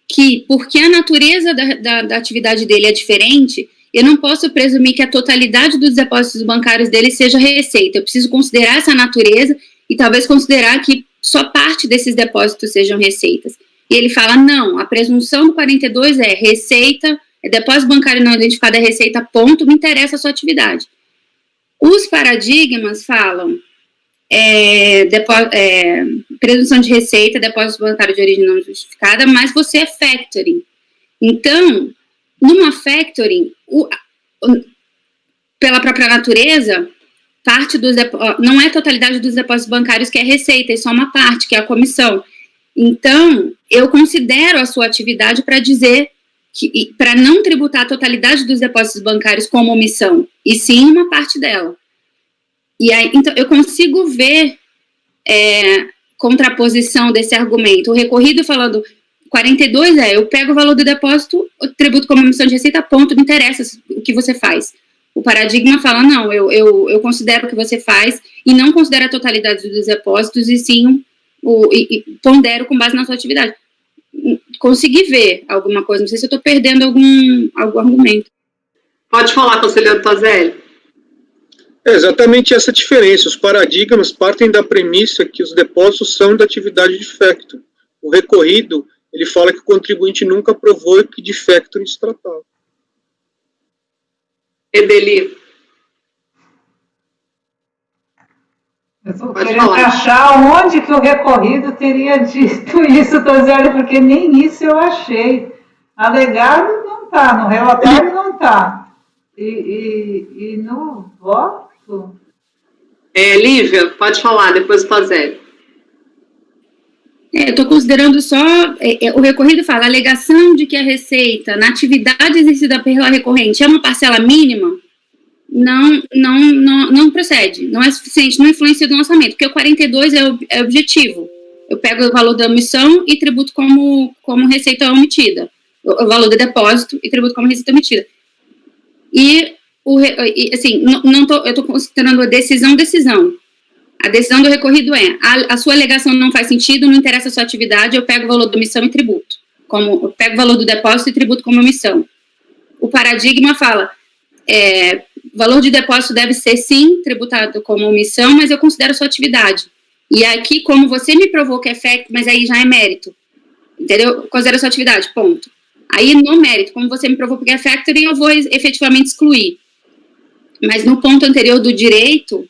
que, porque a natureza da atividade dele é diferente, eu não posso presumir que a totalidade dos depósitos bancários dele seja receita. Eu preciso considerar essa natureza e talvez considerar que só parte desses depósitos sejam receitas. E ele fala, não, a presunção do 42 é receita, depósito bancário não identificado é receita, ponto, me interessa a sua atividade. Os paradigmas falam presunção de receita, depósito bancário de origem não justificada, mas você é factoring. Então, numa factoring, pela própria natureza, parte dos não é a totalidade dos depósitos bancários que é receita, é só uma parte, que é a comissão. Então, eu considero a sua atividade para dizer que, para não tributar a totalidade dos depósitos bancários como omissão, e sim uma parte dela. E aí, então, eu consigo ver contraposição desse argumento. O recorrido falando 42 eu pego o valor do depósito, eu tributo como omissão de receita, ponto, não interessa o que você faz. O paradigma fala, não, eu considero o que você faz e não considero a totalidade dos depósitos, e sim e pondero com base na sua atividade. Consegui ver alguma coisa, não sei se eu estou perdendo algum argumento. Pode falar, conselheiro Tozelli. É exatamente essa diferença. Os paradigmas partem da premissa que os depósitos são da atividade de factoring. O recorrido, ele fala que o contribuinte nunca provou que de factoring se tratava. Edeli. Eu estou querendo achar onde que o recorrido teria dito isso, Tozelli, porque nem isso eu achei. Alegado não está, no relatório não está. E no voto? Lívia, pode falar, depois o Tozelli. Eu estou considerando só, o recorrido fala, a alegação de que a receita na atividade exercida pela recorrente é uma parcela mínima, não procede, não é suficiente, não influencia no orçamento, porque o 42 é objetivo. Eu pego o valor da omissão e tributo como receita omitida, o valor do depósito e tributo como receita omitida. E assim, eu estou considerando a decisão. A decisão do recorrido a sua alegação não faz sentido, não interessa a sua atividade, eu pego o valor da omissão e tributo. Eu pego o valor do depósito e tributo como omissão. O paradigma fala, valor de depósito deve ser, sim, tributado como omissão, mas eu considero a sua atividade. E aqui, como você me provou que é factoring, mas aí já é mérito. Entendeu? Eu considero a sua atividade, ponto. Aí, no mérito, como você me provou que é factoring, eu vou efetivamente excluir. Mas no ponto anterior do direito,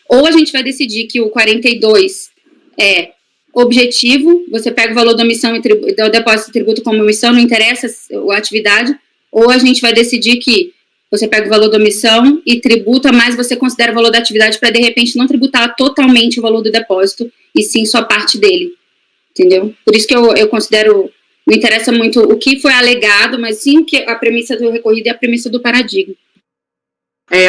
ou a gente vai decidir que o 42 é objetivo, você pega o valor da omissão e do depósito e tributo como omissão, não interessa a atividade, ou a gente vai decidir que você pega o valor da omissão e tributa, mas você considera o valor da atividade para, de repente, não tributar totalmente o valor do depósito, e sim só parte dele, entendeu? Por isso que eu considero, não interessa muito o que foi alegado, mas sim que a premissa do recorrido e a premissa do paradigma.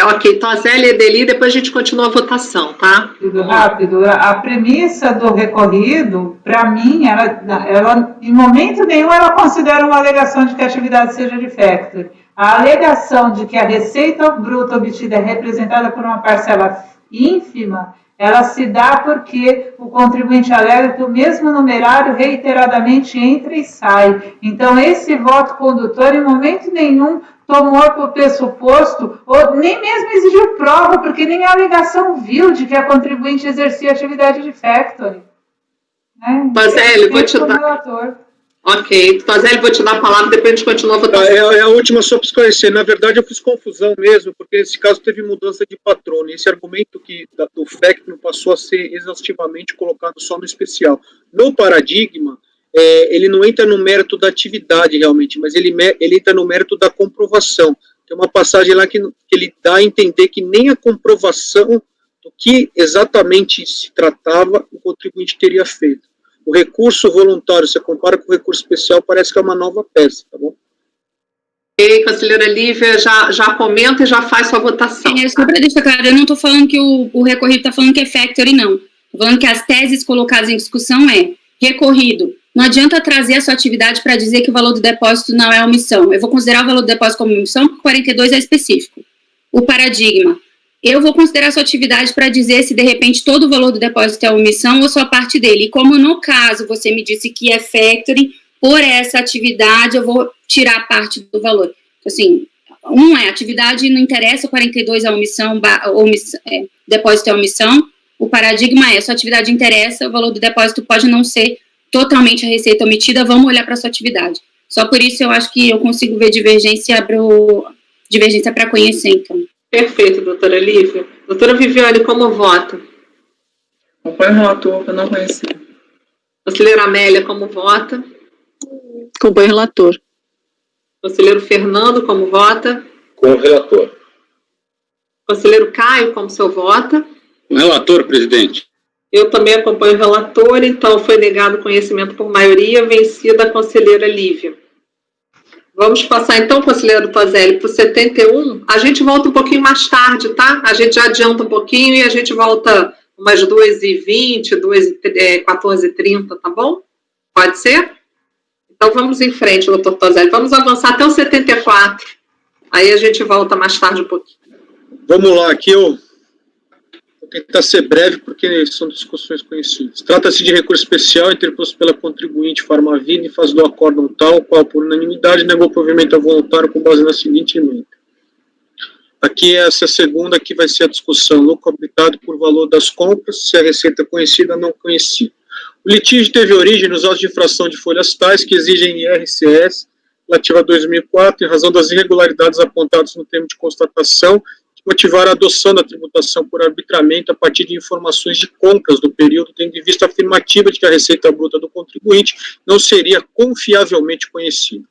Ok, Tozelli, Edeli, depois a gente continua a votação, tá? Rápido. A premissa do recorrido, para mim, ela, em momento nenhum, ela considera uma alegação de que a atividade seja de factoring. A alegação de que a receita bruta obtida é representada por uma parcela ínfima, ela se dá porque o contribuinte alega que o mesmo numerário reiteradamente entra e sai. Então, esse voto condutor, em momento nenhum, tomou por pressuposto, ou nem mesmo exigiu prova, porque nem a alegação viu de que a contribuinte exercia atividade de factoring. Tozelli, vou te dar... Ok, Tozelli, vou te dar a palavra, depois a gente continua a votação. É a última só para esclarecer. Na verdade, eu fiz confusão mesmo, porque nesse caso teve mudança de patrono. Esse argumento do factoring passou a ser exaustivamente colocado só no especial. No paradigma, ele não entra no mérito da atividade realmente, mas ele entra no mérito da comprovação. Tem uma passagem lá que ele dá a entender que nem a comprovação do que exatamente se tratava, o contribuinte teria feito. O recurso voluntário, você compara com o recurso especial, parece que é uma nova peça, tá bom? Ok, conselheira Lívia, já comenta e já faz sua votação. Só para deixar claro, eu não estou falando que o recorrido está falando que é factory, não. Estou falando que as teses colocadas em discussão é recorrido. Não adianta trazer a sua atividade para dizer que o valor do depósito não é omissão. Eu vou considerar o valor do depósito como omissão porque 42 é específico. O paradigma. Eu vou considerar a sua atividade para dizer se, de repente, todo o valor do depósito é omissão ou só parte dele. E como, no caso, você me disse que é factory, por essa atividade, eu vou tirar parte do valor. Assim, atividade não interessa, o 42 é omissão, depósito é omissão. O paradigma é, sua atividade interessa, o valor do depósito pode não ser totalmente a receita omitida, vamos olhar para a sua atividade. Só por isso eu acho que eu consigo ver divergência para conhecer, então. Perfeito, doutora Lívia. Doutora Viviane, como vota? Acompanho o relator, que eu não conheci. Conselheira Amélia, como vota? Acompanho o relator. Conselheiro Fernando, como vota? Com o relator. Conselheiro Caio, como seu vota? O relator, presidente. Eu também acompanho o relator, então foi negado conhecimento por maioria, vencida a conselheira Lívia. Vamos passar então, conselheiro Tozelli, para o 71. A gente volta um pouquinho mais tarde, tá? A gente já adianta um pouquinho e a gente volta umas 2h20, 14h30, tá bom? Pode ser? Então vamos em frente, doutor Tozelli. Vamos avançar até o 74. Aí a gente volta mais tarde um pouquinho. Vamos lá, aqui eu vou tentar ser breve, porque são discussões conhecidas. Trata-se de recurso especial interposto pela contribuinte Farmavida em fase do acórdão tal, qual por unanimidade negou provimento voluntário com base na seguinte emenda. Aqui essa segunda que vai ser a discussão, lucro habilitado por valor das compras, se a receita é conhecida ou não conhecida. O litígio teve origem nos autos de infração de folhas tais que exigem IRCS relativa a 2004, em razão das irregularidades apontadas no termo de constatação, que motivaram a adoção da tributação por arbitramento a partir de informações de compras do período, tendo em vista a afirmativa de que a receita bruta do contribuinte não seria confiavelmente conhecida.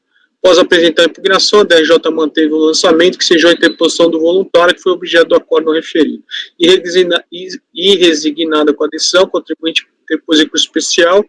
Após apresentar a impugnação, a DRJ manteve o lançamento, que seja a interposição do voluntário, que foi objeto do acordo referido. E resignada com a decisão, o contribuinte interpôs recurso especial,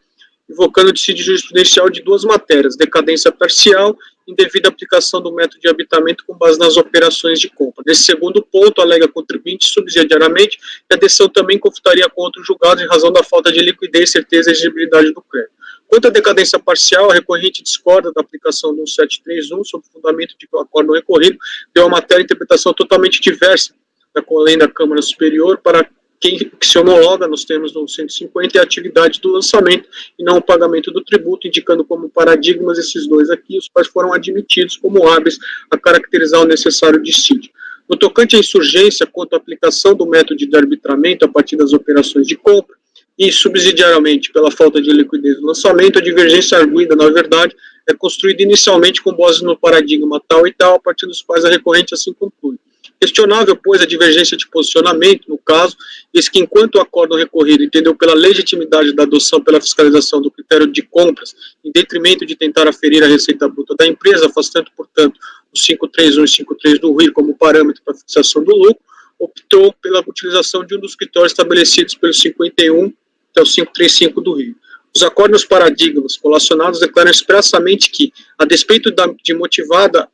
invocando o dissídio jurisprudencial de duas matérias, decadência parcial e indevida aplicação do método de habitamento com base nas operações de compra. Nesse segundo ponto, alega contribuinte subsidiariamente que a decisão também conflitaria contra o julgado em razão da falta de liquidez, certeza e exigibilidade do crédito. Quanto à decadência parcial, a recorrente discorda da aplicação do 1731 sob o fundamento de que o acordo recorrido deu a matéria interpretação totalmente diversa da lei da Câmara Superior para que se homologa nos termos do 150 é a atividade do lançamento e não o pagamento do tributo, indicando como paradigmas esses dois aqui, os quais foram admitidos como hábeis a caracterizar o necessário dissídio. No tocante à insurgência quanto à aplicação do método de arbitramento a partir das operações de compra, e subsidiariamente pela falta de liquidez do lançamento, a divergência arguida, na verdade, é construída inicialmente com base no paradigma tal e tal, a partir dos quais a recorrente assim conclui. Questionável, pois, a divergência de posicionamento, no caso, eis que enquanto o acórdão recorrido entendeu pela legitimidade da adoção pela fiscalização do critério de compras, em detrimento de tentar aferir a receita bruta da empresa, afastando, portanto, os 531 e 53 do RUIR como parâmetro para a fixação do lucro, optou pela utilização de um dos critérios estabelecidos pelo 51 até o 535 do RUIR. Os acordos paradigmas colacionados declaram expressamente que, a despeito de motivada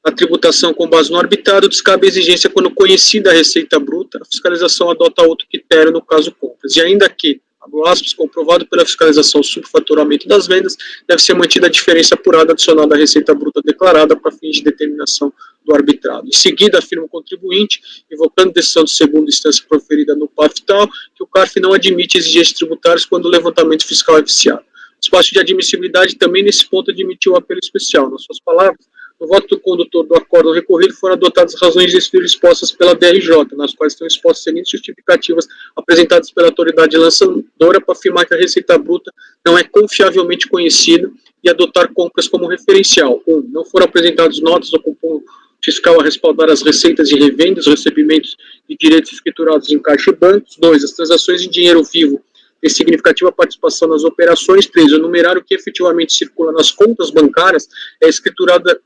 a tributação com base no arbitrado, descabe a exigência quando conhecida a receita bruta, a fiscalização adota outro critério no caso compras. E ainda que, abro aspas, comprovado pela fiscalização o subfaturamento das vendas, deve ser mantida a diferença apurada adicionada à receita bruta declarada para fins de determinação do arbitrado. Em seguida, afirma o contribuinte, invocando decisão de segunda instância proferida no PAF tal, que o CARF não admite exigências tributárias quando o levantamento fiscal é viciado. O espaço de admissibilidade também nesse ponto admitiu o apelo especial. Nas suas palavras, no voto do condutor do acordo recorrido foram adotadas razões de desvio expostas pela DRJ, nas quais estão expostas as seguintes justificativas apresentadas pela autoridade lançadora para afirmar que a receita bruta não é confiavelmente conhecida e adotar compras como referencial. 1. Não foram apresentadas notas ou cupom fiscal a respaldar as receitas de revenda, os recebimentos de direitos escriturados em caixa e bancos. 2. As transações em dinheiro vivo têm significativa participação nas operações. 3. O numerário que efetivamente circula nas contas bancárias é escriturado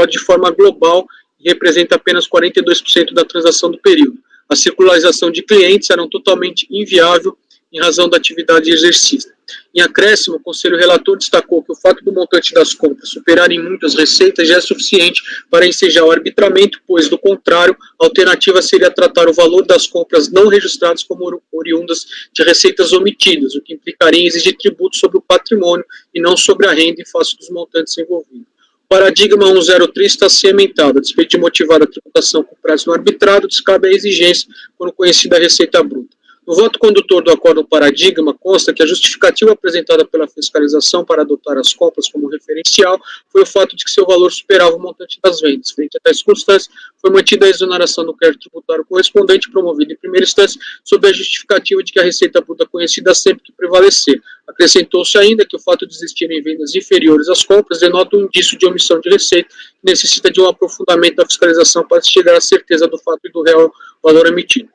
de forma global e representa apenas 42% da transação do período. A circularização de clientes era totalmente inviável em razão da atividade exercida. Em acréscimo, o Conselho Relator destacou que o fato do montante das compras superarem muito as receitas já é suficiente para ensejar o arbitramento, pois, do contrário, a alternativa seria tratar o valor das compras não registradas como oriundas de receitas omitidas, o que implicaria em exigir tributo sobre o patrimônio e não sobre a renda em face dos montantes envolvidos. O paradigma 103 está cimentado. A despeito de motivar a tributação com prazo no arbitrado, descabe a exigência quando conhecida a receita bruta. No voto condutor do Acórdão Paradigma, consta que a justificativa apresentada pela fiscalização para adotar as compras como referencial foi o fato de que seu valor superava o montante das vendas. Frente a tais circunstâncias, foi mantida a exoneração do crédito tributário correspondente, promovida em primeira instância, sob a justificativa de que a receita bruta conhecida sempre que prevalecer. Acrescentou-se ainda que o fato de existirem vendas inferiores às compras denota um indício de omissão de receita que necessita de um aprofundamento da fiscalização para se chegar à certeza do fato e do real valor emitido.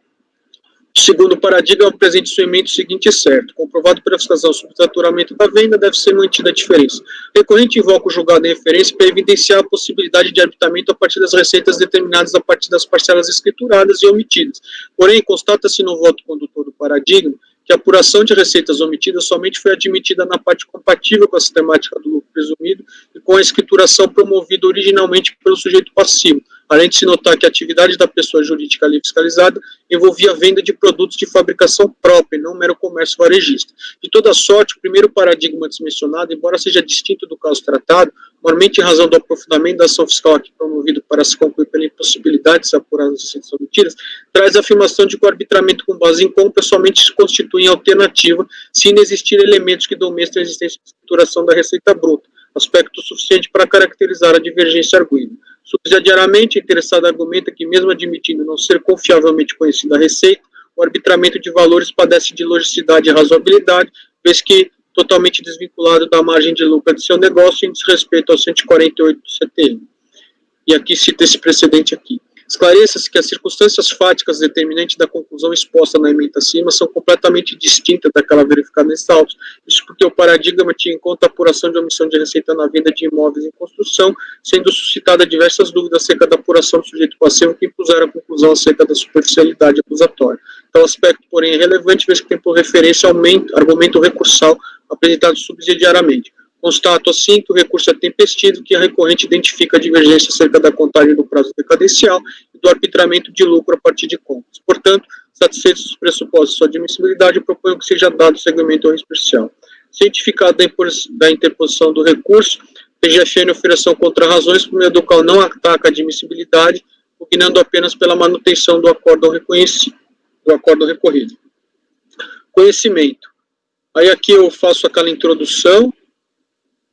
Segundo o paradigma, apresenta sua emenda o seguinte certo: comprovado pela fiscalização sobre o traturamento da venda, deve ser mantida a diferença. O recorrente invoca o julgado em referência para evidenciar a possibilidade de arbitramento a partir das receitas determinadas a partir das parcelas escrituradas e omitidas. Porém, constata-se no voto condutor do paradigma que a apuração de receitas omitidas somente foi admitida na parte compatível com a sistemática do lucro presumido e com a escrituração promovida originalmente pelo sujeito passivo, além de se notar que a atividade da pessoa jurídica ali fiscalizada envolvia a venda de produtos de fabricação própria, e não mero comércio varejista. De toda sorte, o primeiro paradigma mencionado, embora seja distinto do caso tratado, mormente em razão do aprofundamento da ação fiscal aqui promovido para se concluir pela impossibilidade de se apurar as receitas omitidas, traz a afirmação de que o arbitramento com base em compra somente se constitui em alternativa se inexistir elementos que domestem a existência de escrituração da receita bruta, aspecto suficiente para caracterizar a divergência arguida. Subsidiariamente, o interessado argumenta que, mesmo admitindo não ser confiavelmente conhecida a receita, o arbitramento de valores padece de logicidade e razoabilidade, vez que totalmente desvinculado da margem de lucro de seu negócio em desrespeito ao 148 do CTN. E aqui cita esse precedente aqui. Esclareça-se que as circunstâncias fáticas determinantes da conclusão exposta na ementa acima são completamente distintas daquela verificada nesses autos, isso porque o paradigma tinha em conta a apuração de omissão de receita na venda de imóveis em construção, sendo suscitada diversas dúvidas acerca da apuração do sujeito passivo que impuseram a conclusão acerca da superficialidade acusatória. Tal aspecto, porém, é relevante, vez que tem por referência ao argumento recursal apresentado subsidiariamente. Constato, assim, que o recurso é tempestivo, que a recorrente identifica a divergência acerca da contagem do prazo decadencial e do arbitramento de lucro a partir de compras. Portanto, satisfeitos os pressupostos de sua admissibilidade, proponho que seja dado seguimento ao especial. Cientificado da interposição do recurso, PGFN ofereção contra razões, por meio do qual não ataca a admissibilidade, opinando apenas pela manutenção do acórdão reconhecido, do acórdão recorrido. Conhecimento. Aí aqui eu faço aquela introdução,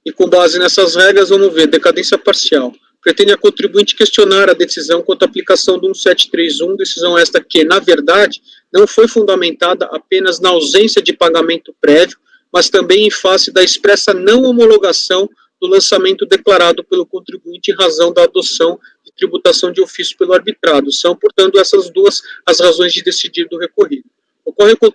e com base nessas regras, vamos ver, decadência parcial. Pretende a contribuinte questionar a decisão quanto à aplicação do 1731, decisão esta que, na verdade, não foi fundamentada apenas na ausência de pagamento prévio, mas também em face da expressa não homologação do lançamento declarado pelo contribuinte em razão da adoção de tributação de ofício pelo arbitrado. São, portanto, essas duas as razões de decidir do recorrido. Ocorre que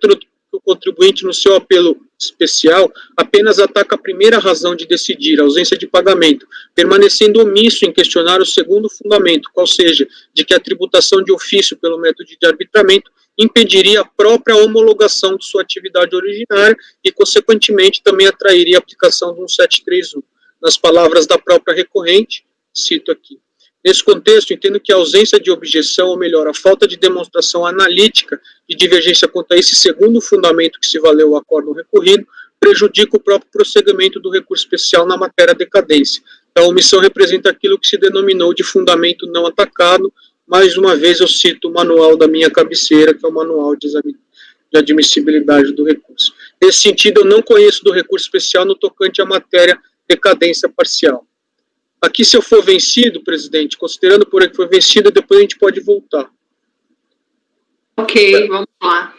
o contribuinte, no seu apelo especial, apenas ataca a primeira razão de decidir, a ausência de pagamento, permanecendo omisso em questionar o segundo fundamento, qual seja, de que a tributação de ofício pelo método de arbitramento impediria a própria homologação de sua atividade originária e, consequentemente, também atrairia a aplicação do 1731. Nas palavras da própria recorrente, cito aqui. Nesse contexto, entendo que a ausência de objeção, ou melhor, a falta de demonstração analítica de divergência quanto a esse segundo fundamento que se valeu o acórdão recorrido, prejudica o próprio prosseguimento do recurso especial na matéria decadência. A omissão representa aquilo que se denominou de fundamento não atacado. Mais uma vez eu cito o manual da minha cabeceira, que é o manual de admissibilidade do recurso. Nesse sentido, eu não conheço do recurso especial no tocante à matéria decadência parcial. Aqui, se eu for vencido, presidente, considerando por aí que foi vencido, depois a gente pode voltar. Ok, vamos lá.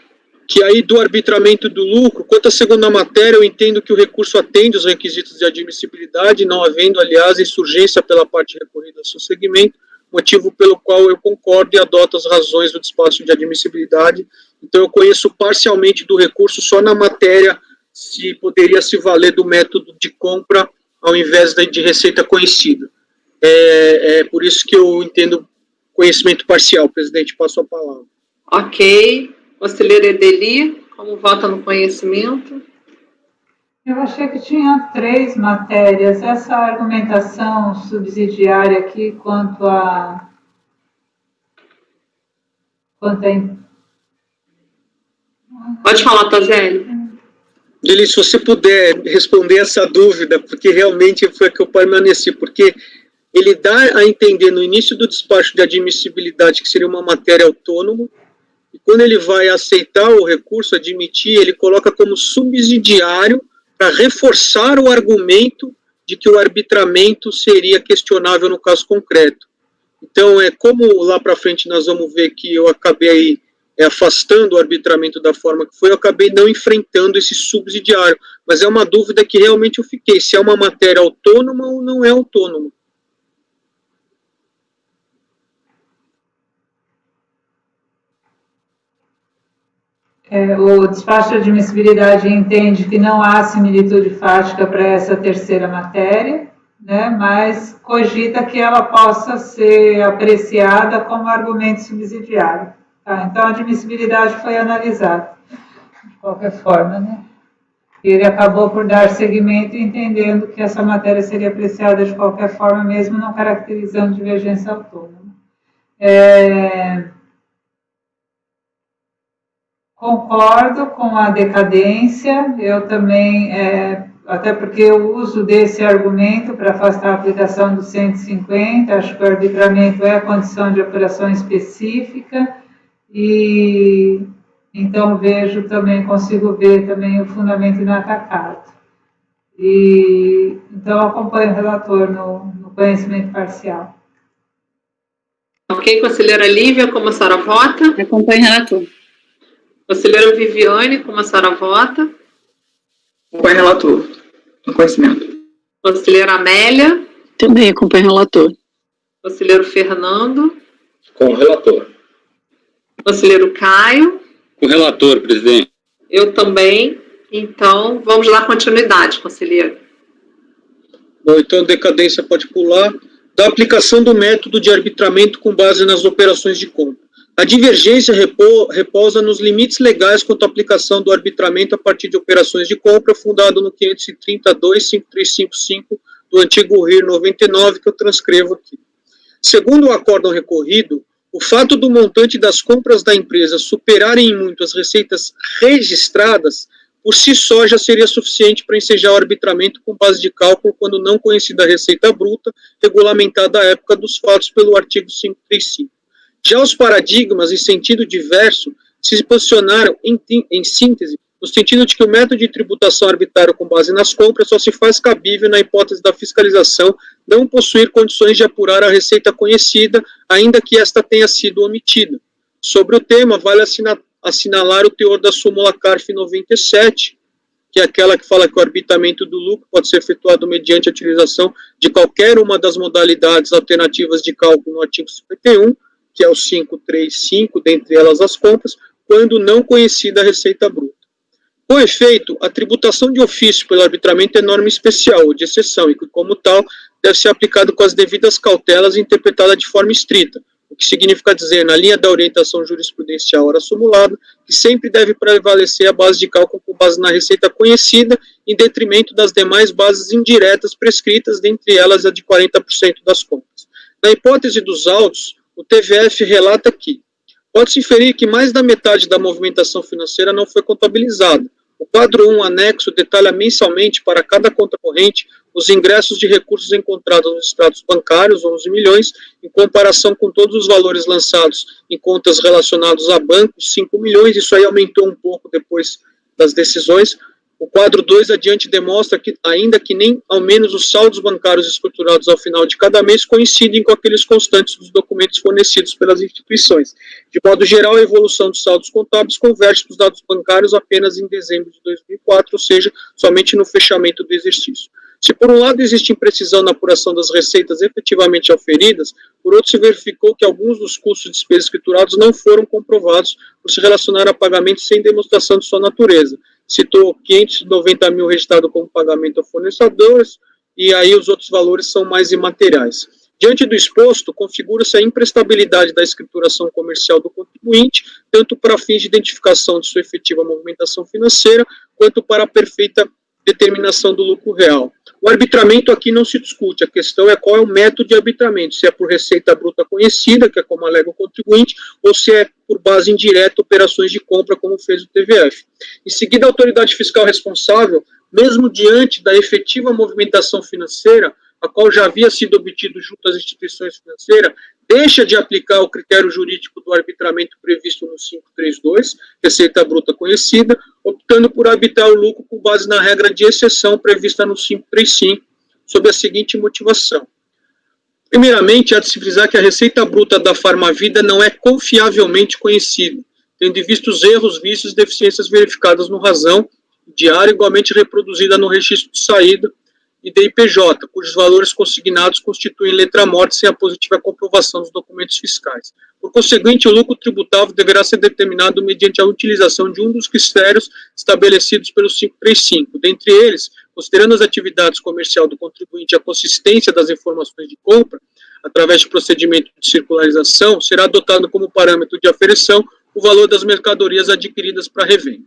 Que aí do arbitramento do lucro, quanto à segunda matéria, eu entendo que o recurso atende os requisitos de admissibilidade, não havendo, aliás, insurgência pela parte recorrida ao seu segmento, motivo pelo qual eu concordo e adoto as razões do despacho de admissibilidade. Então, eu conheço parcialmente do recurso só na matéria se poderia se valer do método de compra ao invés de receita conhecida. É por isso que eu entendo conhecimento parcial, presidente, passo a palavra. Ok. Conselheira Edeli, como vota no conhecimento? Eu achei que tinha 3 matérias. Essa argumentação subsidiária aqui quanto a Pode falar, Tazeli. Lili, se você puder responder essa dúvida, porque realmente foi a que eu permaneci, porque ele dá a entender no início do despacho de admissibilidade que seria uma matéria autônoma, e quando ele vai aceitar o recurso, admitir, ele coloca como subsidiário para reforçar o argumento de que o arbitramento seria questionável no caso concreto. Então, como lá para frente nós vamos ver que eu acabei aí afastando o arbitramento da forma que foi, eu acabei não enfrentando esse subsidiário, mas é uma dúvida que realmente eu fiquei, se é uma matéria autônoma ou não é autônoma. O despacho de admissibilidade entende que não há similitude fática para essa terceira matéria, né, mas cogita que ela possa ser apreciada como argumento subsidiário. Tá? Então, a admissibilidade foi analisada, de qualquer forma, né? Ele acabou por dar seguimento entendendo que essa matéria seria apreciada de qualquer forma, mesmo não caracterizando divergência autônoma. Concordo com a decadência, eu também, até porque eu uso desse argumento para afastar a aplicação do 150, acho que o arbitramento é a condição de apuração específica, e então vejo também, consigo ver também o fundamento inatacado. Então acompanho o relator no conhecimento parcial. Ok, conselheira Lívia, como a senhora vota? Acompanho o relator. Conselheira Viviane, como a senhora vota? Acompanho o relator, no conhecimento. Conselheira Amélia? Também acompanho o relator. Conselheiro Fernando? Com o relator. Conselheiro Caio? Com o relator, presidente. Eu também. Então, vamos dar continuidade, conselheiro. Bom, então decadência pode pular. Da aplicação do método de arbitramento com base nas operações de compra. A divergência repousa nos limites legais quanto à aplicação do arbitramento a partir de operações de compra, fundado no 532.5355 do antigo RIR 99, que eu transcrevo aqui. Segundo o acórdão recorrido, o fato do montante das compras da empresa superarem em muito as receitas registradas, por si só já seria suficiente para ensejar o arbitramento com base de cálculo quando não conhecida a receita bruta, regulamentada à época dos fatos pelo artigo 535. Já os paradigmas, em sentido diverso, se posicionaram, em síntese, no sentido de que o método de tributação arbitrária com base nas compras só se faz cabível na hipótese da fiscalização não possuir condições de apurar a receita conhecida, ainda que esta tenha sido omitida. Sobre o tema, vale assinalar o teor da súmula CARF 97, que é aquela que fala que o arbitramento do lucro pode ser efetuado mediante a utilização de qualquer uma das modalidades alternativas de cálculo no artigo 51, que é o 535, dentre elas as compras, quando não conhecida a receita bruta. Com efeito, a tributação de ofício pelo arbitramento é norma especial ou de exceção e que, como tal, deve ser aplicada com as devidas cautelas e interpretada de forma estrita, o que significa dizer, na linha da orientação jurisprudencial ora sumulada, que sempre deve prevalecer a base de cálculo com base na receita conhecida, em detrimento das demais bases indiretas prescritas, dentre elas a de 40% das compras. Na hipótese dos autos, o TVF relata que pode-se inferir que mais da metade da movimentação financeira não foi contabilizada. O quadro 1 anexo detalha mensalmente para cada conta corrente os ingressos de recursos encontrados nos extratos bancários, 11 milhões, em comparação com todos os valores lançados em contas relacionados a bancos, 5 milhões, isso aí aumentou um pouco depois das decisões. O quadro 2 adiante demonstra que, ainda que nem ao menos os saldos bancários escriturados ao final de cada mês coincidem com aqueles constantes dos documentos fornecidos pelas instituições. De modo geral, a evolução dos saldos contábeis converge para os dados bancários apenas em dezembro de 2004, ou seja, somente no fechamento do exercício. Se por um lado existe imprecisão na apuração das receitas efetivamente auferidas, por outro se verificou que alguns dos custos de despesas escriturados não foram comprovados por se relacionar a pagamentos sem demonstração de sua natureza. Citou 590 mil registrado como pagamento a fornecedores, e aí os outros valores são mais imateriais. Diante do exposto, configura-se a imprestabilidade da escrituração comercial do contribuinte, contribuinte, tanto para fins de identificação de sua efetiva movimentação financeira, quanto para a perfeita determinação do lucro real. O arbitramento aqui não se discute, a questão é qual é o método de arbitramento, se é por receita bruta conhecida, que é como alega o contribuinte, ou se é por base indireta, operações de compra, como fez o TVF. Em seguida, a autoridade fiscal responsável, mesmo diante da efetiva movimentação financeira, a qual já havia sido obtido junto às instituições financeiras, deixa de aplicar o critério jurídico do arbitramento previsto no 532, receita bruta conhecida, optando por arbitrar o lucro com base na regra de exceção prevista no 535, sob a seguinte motivação. Primeiramente, há de se frisar que a receita bruta da Farmavida não é confiavelmente conhecida, tendo em vista os erros, vícios e deficiências verificadas no razão diária, igualmente reproduzida no registro de saída e DIPJ, cujos valores consignados constituem letra morta sem a positiva comprovação dos documentos fiscais. Por conseguinte, o lucro tributável deverá ser determinado mediante a utilização de um dos critérios estabelecidos pelo 535. Dentre eles, considerando as atividades comerciais do contribuinte e a consistência das informações de compra, através de procedimento de circularização, será adotado como parâmetro de aferição o valor das mercadorias adquiridas para revenda.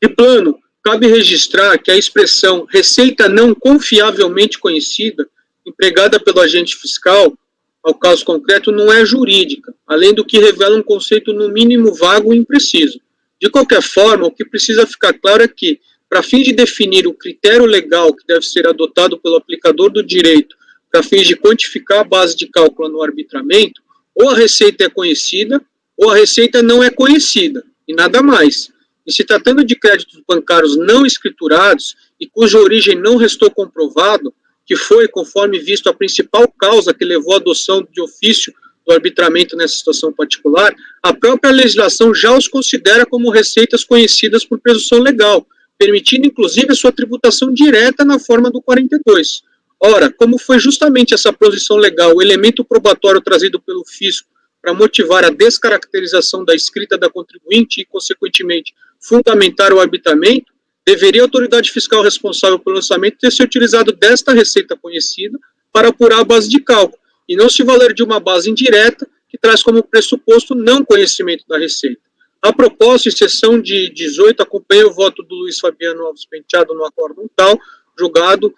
De plano, cabe registrar que a expressão receita não confiavelmente conhecida, empregada pelo agente fiscal, ao caso concreto, não é jurídica, além do que revela um conceito no mínimo vago e impreciso. De qualquer forma, o que precisa ficar claro é que, para fins de definir o critério legal que deve ser adotado pelo aplicador do direito para fins de quantificar a base de cálculo no arbitramento, ou a receita é conhecida, ou a receita não é conhecida, e nada mais. E se tratando de créditos bancários não escriturados e cuja origem não restou comprovado, que foi, conforme visto, a principal causa que levou à adoção de ofício do arbitramento nessa situação particular, a própria legislação já os considera como receitas conhecidas por presunção legal, permitindo, inclusive, a sua tributação direta na forma do 42. Ora, como foi justamente essa posição legal o elemento probatório trazido pelo fisco para motivar a descaracterização da escrita da contribuinte e, consequentemente, fundamentar o arbitramento, deveria a autoridade fiscal responsável pelo lançamento ter se utilizado desta receita conhecida para apurar a base de cálculo, e não se valer de uma base indireta que traz como pressuposto não conhecimento da receita. A propósito, em sessão de 18, acompanhei o voto do Luiz Fabiano Alves Penteado no acórdão tal, julgado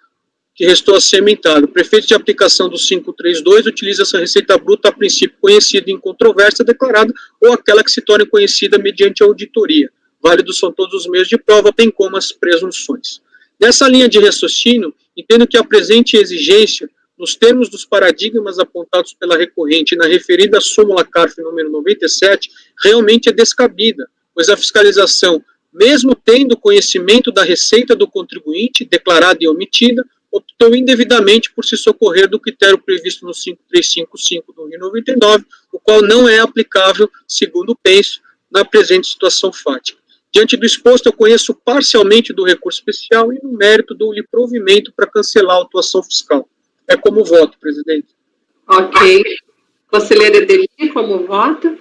que restou a ser emendado. O prefeito de aplicação do 532 utiliza essa receita bruta a princípio conhecida em controvérsia declarada ou aquela que se torne conhecida mediante auditoria. Válidos são todos os meios de prova, bem como as presunções. Nessa linha de raciocínio, entendo que a presente exigência, nos termos dos paradigmas apontados pela recorrente na referida súmula CARF número 97, realmente é descabida, pois a fiscalização, mesmo tendo conhecimento da receita do contribuinte, declarada e omitida, optou indevidamente por se socorrer do critério previsto no 5355 do Rio 99, o qual não é aplicável, segundo penso, na presente situação fática. Diante do exposto, eu conheço parcialmente do recurso especial e, no mérito, dou-lhe provimento para cancelar a autuação fiscal. É como voto, presidente. Ok. Conselheira Edeli, como vota?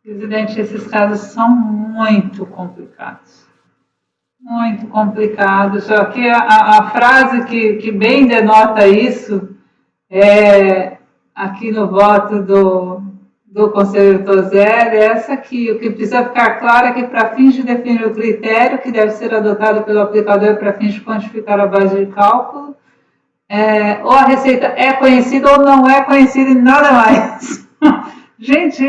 Presidente, esses casos são muito complicados. Muito complicados. Só que a frase que bem denota isso é, aqui no voto do conselheiro Tozelli, é essa aqui. O que precisa ficar claro é que, para fins de definir o critério que deve ser adotado pelo aplicador para fins de quantificar a base de cálculo, ou a receita é conhecida ou não é conhecida e nada mais. Gente,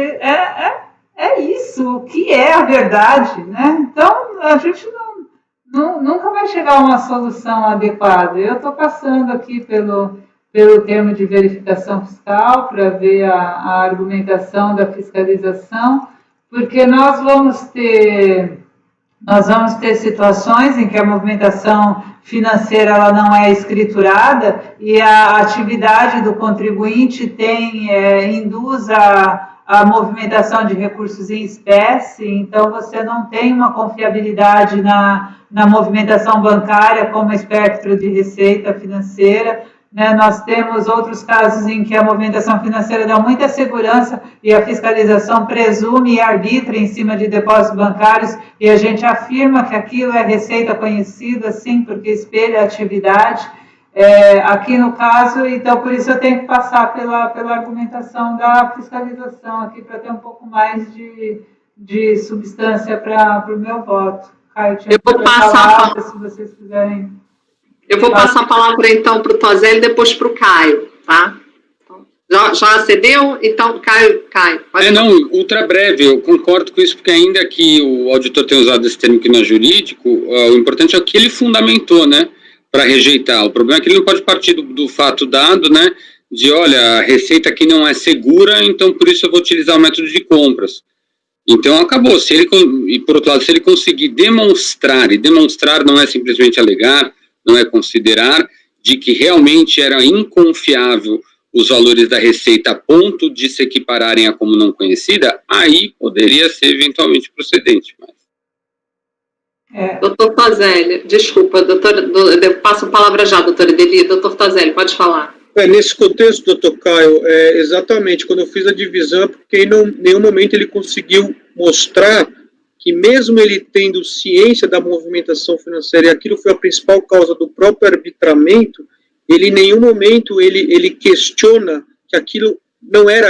é isso, o que é a verdade, né? Então, a gente nunca vai chegar a uma solução adequada. Eu estou passando aqui pelo termo de verificação fiscal para ver a argumentação da fiscalização, porque nós vamos ter situações em que a movimentação financeira ela não é escriturada e a atividade do contribuinte induz a movimentação de recursos em espécie, então você não tem uma confiabilidade na movimentação bancária como espectro de receita financeira, né? Nós temos outros casos em que a movimentação financeira dá muita segurança e a fiscalização presume e arbitra em cima de depósitos bancários e a gente afirma que aquilo é receita conhecida, sim, porque espelha a atividade. Aqui no caso, então por isso eu tenho que passar pela argumentação da fiscalização aqui para ter um pouco mais de substância para o meu voto. Caio, eu vou passar se vocês quiserem. Eu vou passar a palavra então para o Tozelli e depois para o Caio, tá? Já acedeu? Então, Caio. Não, ultra breve, eu concordo com isso, porque ainda que o auditor tenha usado esse termo que não é jurídico, o importante é o que ele fundamentou, né, para rejeitar. O problema é que ele não pode partir do fato dado, né, de, olha, a receita aqui não é segura, então por isso eu vou utilizar o método de compras. Então acabou. E por outro lado, se ele conseguir demonstrar, e demonstrar não é simplesmente alegar, não é considerar, de que realmente era inconfiável os valores da receita a ponto de se equipararem a como não conhecida, aí poderia ser eventualmente procedente. Doutor Tozelli, desculpa, eu passo a palavra já, doutora Edeli. Doutor Tozelli, pode falar. Nesse contexto, doutor Caio, exatamente, quando eu fiz a divisão, porque em nenhum momento ele conseguiu mostrar que mesmo ele tendo ciência da movimentação financeira, e aquilo foi a principal causa do próprio arbitramento, ele em nenhum momento ele questiona que aquilo não era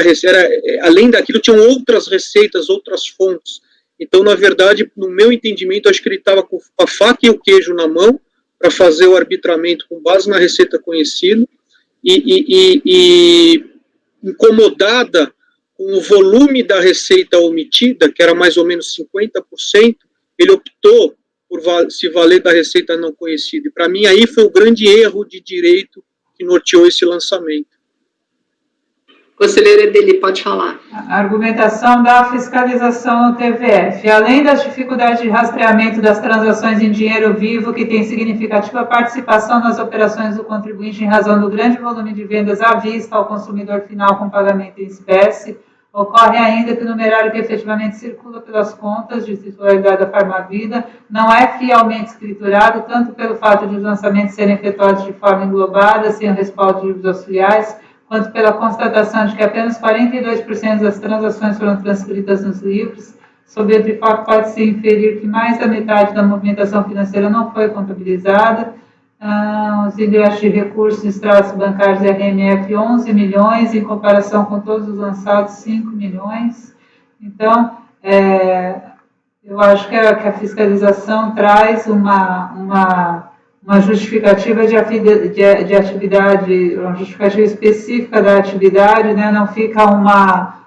além daquilo tinham outras receitas, outras fontes. Então, na verdade, no meu entendimento, acho que ele estava com a faca e o queijo na mão para fazer o arbitramento com base na receita conhecida e incomodada com o volume da receita omitida, que era mais ou menos 50%, ele optou por se valer da receita não conhecida. E, para mim, aí foi o grande erro de direito que norteou esse lançamento. Conselheira Edeli, pode falar. A argumentação da fiscalização no TVF. Além das dificuldades de rastreamento das transações em dinheiro vivo, que tem significativa participação nas operações do contribuinte em razão do grande volume de vendas à vista ao consumidor final com pagamento em espécie, ocorre ainda que o numerário que efetivamente circula pelas contas de titularidade da Farmavida não é fielmente escriturado, tanto pelo fato de os lançamentos serem efetuados de forma englobada, sem o respaldo de livros auxiliares, quanto pela constatação de que apenas 42% das transações foram transcritas nos livros. Sob outro fato, pode-se inferir que mais da metade da movimentação financeira não foi contabilizada. Os ingressos de recursos em extratos bancários RMF, 11 milhões, em comparação com todos os lançados, 5 milhões. Então, eu acho que a fiscalização traz uma justificativa de atividade, uma justificativa específica da atividade, né? Não fica uma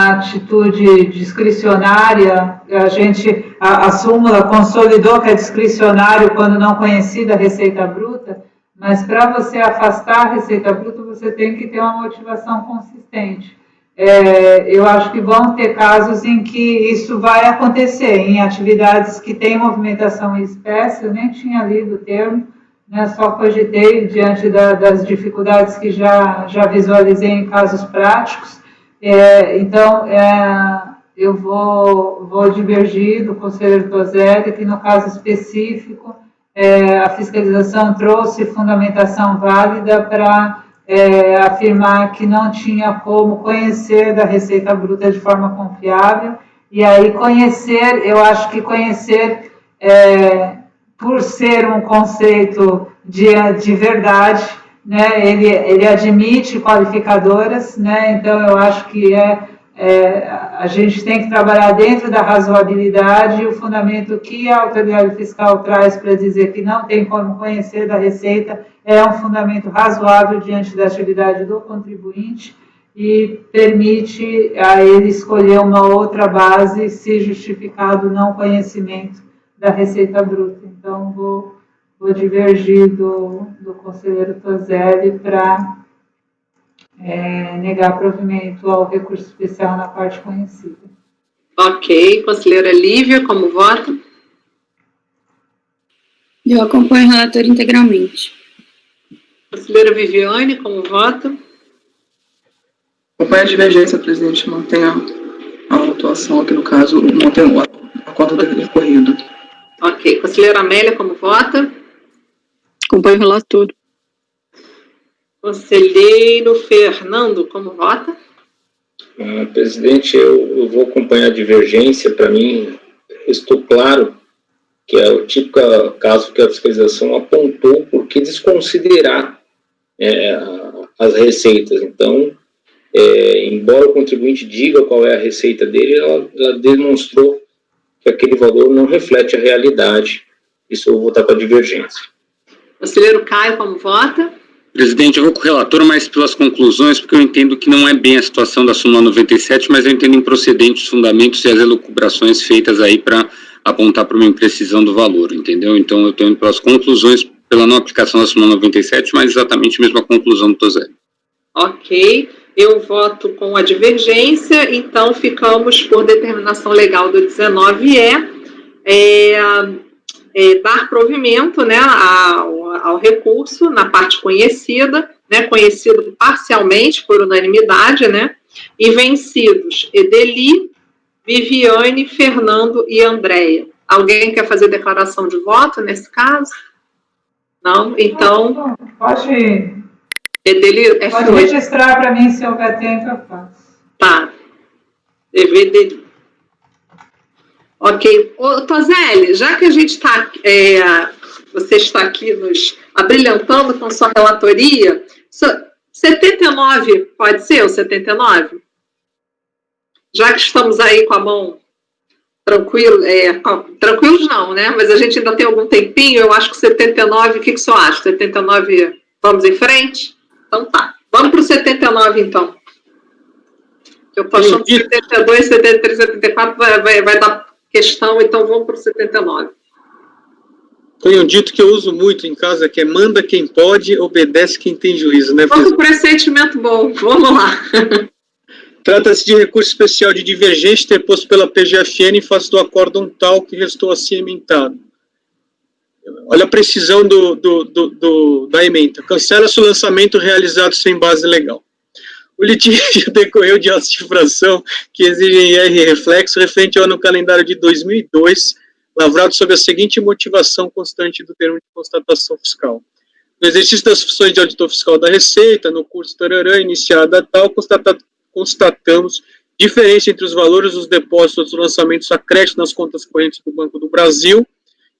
atitude discricionária. A súmula consolidou que é discricionário quando não conhecida a receita bruta, mas para você afastar a receita bruta, você tem que ter uma motivação consistente. Eu acho que vão ter casos em que isso vai acontecer, em atividades que têm movimentação em espécie. Eu nem tinha lido o termo, né, só cogitei diante das dificuldades que já visualizei em casos práticos. Então, eu vou divergir do conselheiro Tozelli, que no caso específico, a fiscalização trouxe fundamentação válida para afirmar que não tinha como conhecer da receita bruta de forma confiável. E aí eu acho que conhecer, por ser um conceito de verdade, né, ele admite qualificadoras, né, então eu acho que a gente tem que trabalhar dentro da razoabilidade, e o fundamento que a autoridade fiscal traz para dizer que não tem como conhecer da receita é um fundamento razoável diante da atividade do contribuinte e permite a ele escolher uma outra base se justificado o não conhecimento da receita bruta. Então, vou divergir do conselheiro Tozelli para negar provimento ao recurso especial na parte conhecida. Ok. Conselheira Lívia, como vota? Eu acompanho o relator integralmente. Conselheira Viviane, como vota? Acompanho a divergência, presidente, mantém a autuação aqui no caso, mantém o acordo do recorrido. Ok. Conselheira Amélia, como vota? Acompanho o relator. Conselheiro Fernando, como vota? Presidente, eu vou acompanhar a divergência. Para mim, estou claro que é o típico caso que a fiscalização apontou por que desconsiderar as receitas. Então, embora o contribuinte diga qual é a receita dele, ela demonstrou que aquele valor não reflete a realidade. Isso eu vou votar com a divergência. Conselheiro Caio, como vota? Presidente, eu vou com o relator, mas pelas conclusões, porque eu entendo que não é bem a situação da súmula 97, mas eu entendo improcedentes os fundamentos e as elucubrações feitas aí para apontar para uma imprecisão do valor, entendeu? Então, eu estou indo pelas conclusões, pela não aplicação da súmula 97, mas exatamente a mesma conclusão do Tosé. Ok, eu voto com a divergência, então ficamos por determinação legal do 19E, dar provimento, né, ao recurso na parte conhecida, né, conhecido parcialmente por unanimidade, né, e vencidos Edeli, Viviane, Fernando e Andréia. Alguém quer fazer declaração de voto nesse caso? Não? Então... Pode Edeli, pode registrar para mim, se houver tempo, eu faço. Tá. Edeli. Ok. Ô, Tozelli, já que a gente está, você está aqui nos abrilhantando com sua relatoria, 79 pode ser o 79? Já que estamos aí com a mão tranquilos não, né? Mas a gente ainda tem algum tempinho, eu acho que 79, o que o senhor acha? 79, vamos em frente? Então tá. Vamos para o 79, então. Eu estou achando que 72, 73, 74 vai dar questão, então vamos para o 79. Tem um dito que eu uso muito em casa, que é manda quem pode, obedece quem tem juízo, né? Vamos para esse sentimento bom, vamos lá. Trata-se de recurso especial de divergência interposto pela PGFN em face do acórdão tal que restou assim emendado. Olha a precisão da ementa. Cancela-se o lançamento realizado sem base legal. O litígio decorreu de atos de infração que exigem IR reflexo referente ao ano calendário de 2002, lavrado sob a seguinte motivação constante do termo de constatação fiscal. No exercício das funções de auditor fiscal da Receita, no curso tararã, iniciada tal, constatamos diferença entre os valores dos depósitos dos lançamentos a crédito nas contas correntes do Banco do Brasil,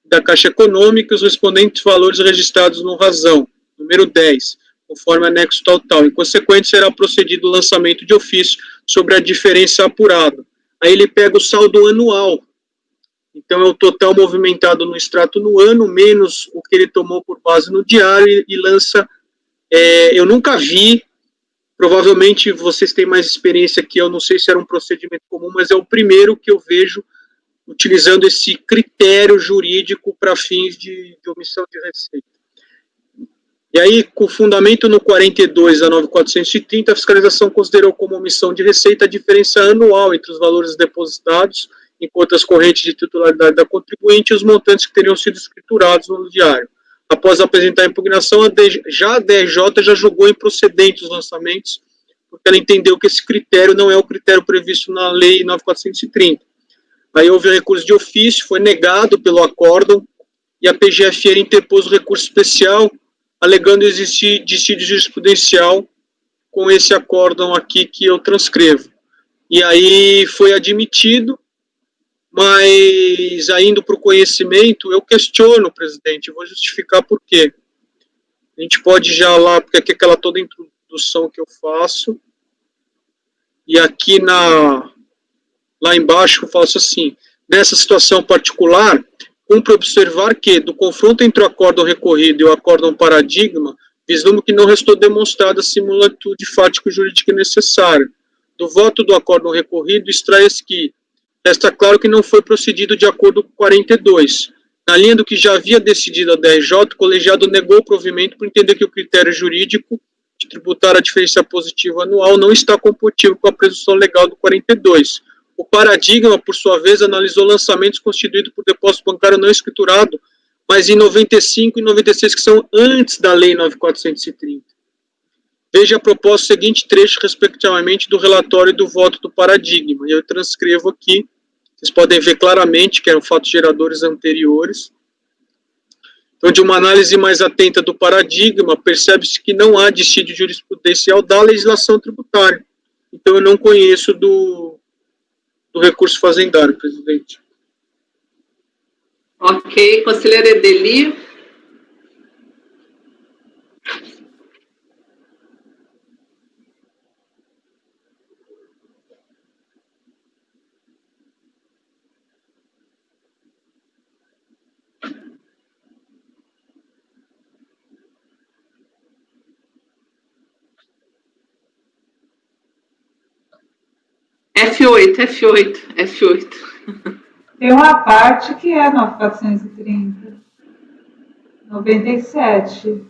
da Caixa Econômica, e os respondentes valores registrados no razão, número 10, conforme anexo tal. Em consequência, será procedido o lançamento de ofício sobre a diferença apurada. Aí ele pega o saldo anual. Então, é o total movimentado no extrato no ano, menos o que ele tomou por base no diário, e lança... eu nunca vi, provavelmente vocês têm mais experiência que eu, não sei se era um procedimento comum, mas é o primeiro que eu vejo utilizando esse critério jurídico para fins de omissão de receita. E aí, com fundamento no 42 a 9430, a fiscalização considerou como omissão de receita a diferença anual entre os valores depositados em contas correntes de titularidade da contribuinte e os montantes que teriam sido escriturados no diário. Após apresentar a impugnação, a DRJ já julgou improcedente os lançamentos, porque ela entendeu que esse critério não é o critério previsto na Lei 9430. Aí houve recurso de ofício, foi negado pelo acórdão, e a PGFN interpôs o recurso especial, alegando existir dissídio jurisprudencial com esse acórdão aqui que eu transcrevo. E aí foi admitido, mas indo para o conhecimento, eu questiono, presidente, vou justificar por quê. A gente pode já lá, porque aqui é aquela toda introdução que eu faço, e aqui lá embaixo eu faço assim: nessa situação particular, cumpre observar que, do confronto entre o acórdão recorrido e o acórdão paradigma, vislumbro que não restou demonstrada a similitude fático-jurídica necessária. Do voto do acórdão recorrido, extrai-se que resta claro que não foi procedido de acordo com 42. Na linha do que já havia decidido a DRJ, o colegiado negou o provimento por entender que o critério jurídico de tributar a diferença positiva anual não está compatível com a presunção legal do 42. O paradigma, por sua vez, analisou lançamentos constituídos por depósito bancário não escriturado, mas em 95 e 96, que são antes da Lei 9430. Veja a proposta seguinte trecho, respectivamente, do relatório e do voto do paradigma. E eu transcrevo aqui, vocês podem ver claramente que eram fatos geradores anteriores. Então, de uma análise mais atenta do paradigma, percebe-se que não há dissídio jurisprudencial da legislação tributária. Então, eu não conheço do recurso fazendário, presidente. Ok, conselheira Edeli. F8. Tem uma parte que é 9.430. 97.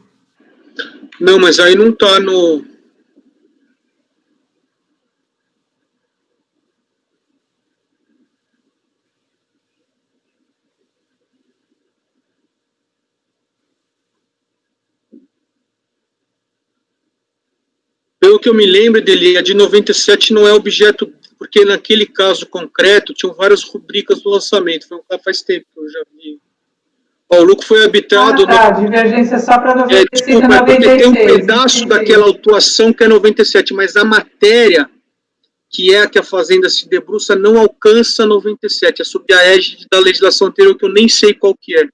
Não, mas aí não está no... Pelo que eu me lembro dele, a de 97 não é objeto, porque naquele caso concreto tinham várias rubricas do lançamento. Faz tempo que eu já vi. Ó, o lucro foi arbitrado... Divergência só para 95 desculpa, e 96. tem um pedaço daquela autuação que é 97, mas a matéria, que é a que a Fazenda se debruça, não alcança 97. É sob a égide da legislação anterior, que eu nem sei qual que é.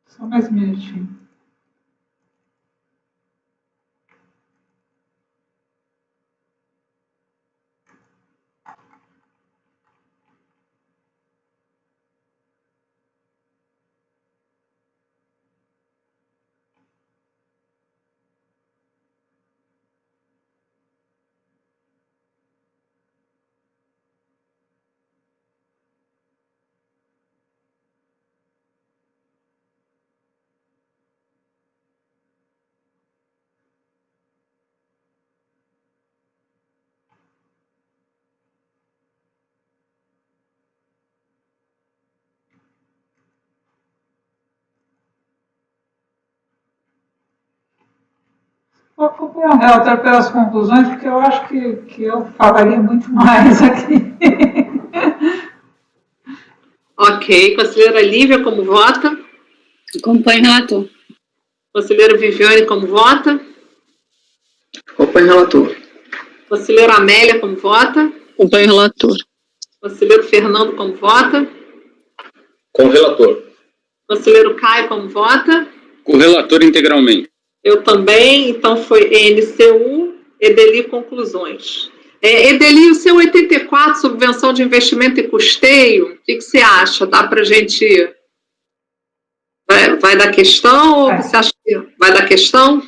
Só mais um minutinho. Vou acompanhar o relatório pelas conclusões, porque eu acho que eu falaria muito mais aqui. Ok, conselheira Lívia, como vota? Acompanho o relator. Conselheira Viviane, como vota? Acompanho o relator. Conselheira Amélia, como vota? Acompanho o relator. Conselheiro Fernando, como vota? Com o relator. Conselheiro Caio, como vota? Com o relator integralmente. Eu também, então foi NC1, Edeli, conclusões. Edeli, o seu 84, subvenção de investimento e custeio, o que você acha? Dá para a gente... Vai dar questão ou você acha que vai dar questão?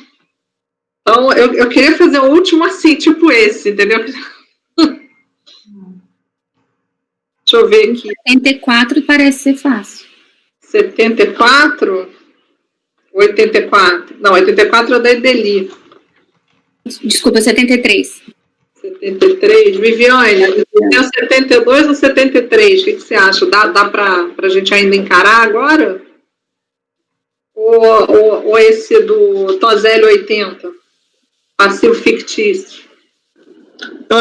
Então, eu queria fazer um último assim, tipo esse, entendeu? Deixa eu ver aqui. 74 parece ser fácil. 74? 84? Não, 84 é da Edeli. Desculpa, 73. 73. Viviane, é o 72 ou 73? O que você acha? Dá para a gente ainda encarar agora? Ou esse do Tozelli 80? Passivo fictício.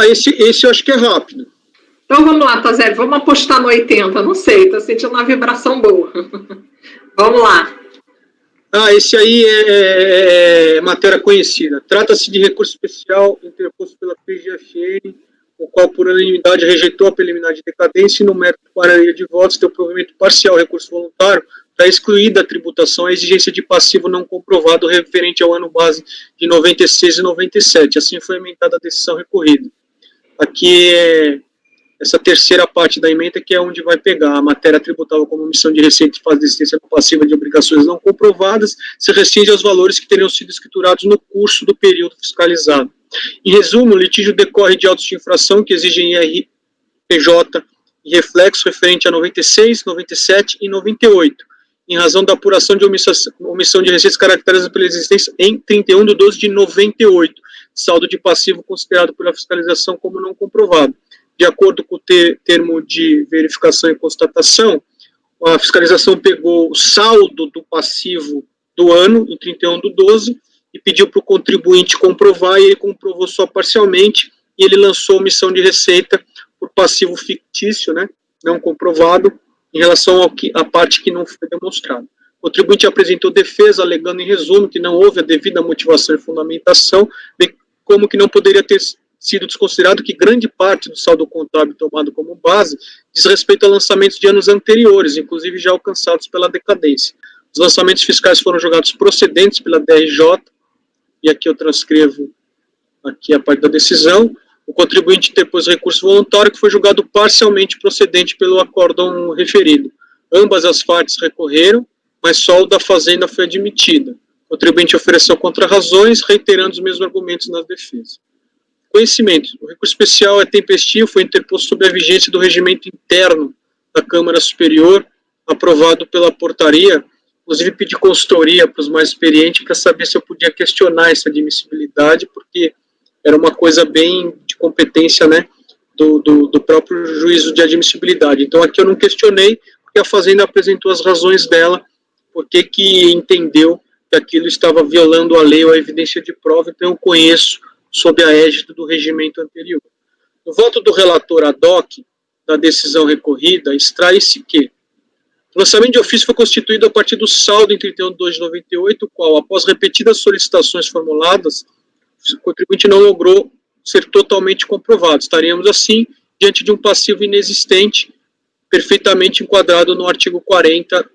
Esse eu acho que é rápido. Então vamos lá, Tozelli, vamos apostar no 80. Não sei, estou sentindo uma vibração boa. Vamos lá. Esse aí é matéria conhecida. Trata-se de recurso especial interposto pela PGFN, o qual, por unanimidade, rejeitou a preliminar de decadência e, no mérito de pararia de votos, deu provimento parcial ao recurso voluntário para excluir da tributação a exigência de passivo não comprovado referente ao ano base de 96 e 97. Assim foi emendada a decisão recorrida. Aqui essa terceira parte da emenda, que é onde vai pegar a matéria tributável como omissão de receita e fase de existência passiva de obrigações não comprovadas, se restringe aos valores que teriam sido escriturados no curso do período fiscalizado. Em resumo, o litígio decorre de autos de infração que exigem IRPJ e reflexo referente a 96, 97 e 98, em razão da apuração de omissão de receitas caracterizadas pela existência em 31/12 de 98, saldo de passivo considerado pela fiscalização como não comprovado. De acordo com o termo de verificação e constatação, a fiscalização pegou o saldo do passivo do ano, em 31/12, e pediu para o contribuinte comprovar, e ele comprovou só parcialmente, e ele lançou omissão de receita por passivo fictício, né, não comprovado, em relação à parte que não foi demonstrada. O contribuinte apresentou defesa, alegando, em resumo, que não houve a devida motivação e fundamentação, bem como que não poderia ter sido desconsiderado que grande parte do saldo contábil tomado como base diz respeito a lançamentos de anos anteriores, inclusive já alcançados pela decadência. Os lançamentos fiscais foram julgados procedentes pela DRJ, e aqui eu transcrevo aqui a parte da decisão. O contribuinte interpôs recurso voluntário que foi julgado parcialmente procedente pelo acórdão referido. Ambas as partes recorreram, mas só o da Fazenda foi admitida. O contribuinte ofereceu contrarrazões, reiterando os mesmos argumentos na defesa. Conhecimento. O recurso especial é tempestivo, foi interposto sob a vigência do regimento interno da Câmara Superior, aprovado pela portaria. Inclusive, pedi consultoria para os mais experientes para saber se eu podia questionar essa admissibilidade, porque era uma coisa bem de competência, né, do próprio juízo de admissibilidade. Então, aqui eu não questionei, porque a Fazenda apresentou as razões dela, porque que entendeu que aquilo estava violando a lei ou a evidência de prova, então eu conheço sob a égide do regimento anterior. No voto do relator ad hoc da decisão recorrida, extrai-se que o lançamento de ofício foi constituído a partir do saldo em 31 de 2 de 98, o qual, após repetidas solicitações formuladas, o contribuinte não logrou ser totalmente comprovado. Estaríamos, assim, diante de um passivo inexistente, perfeitamente enquadrado no artigo 40,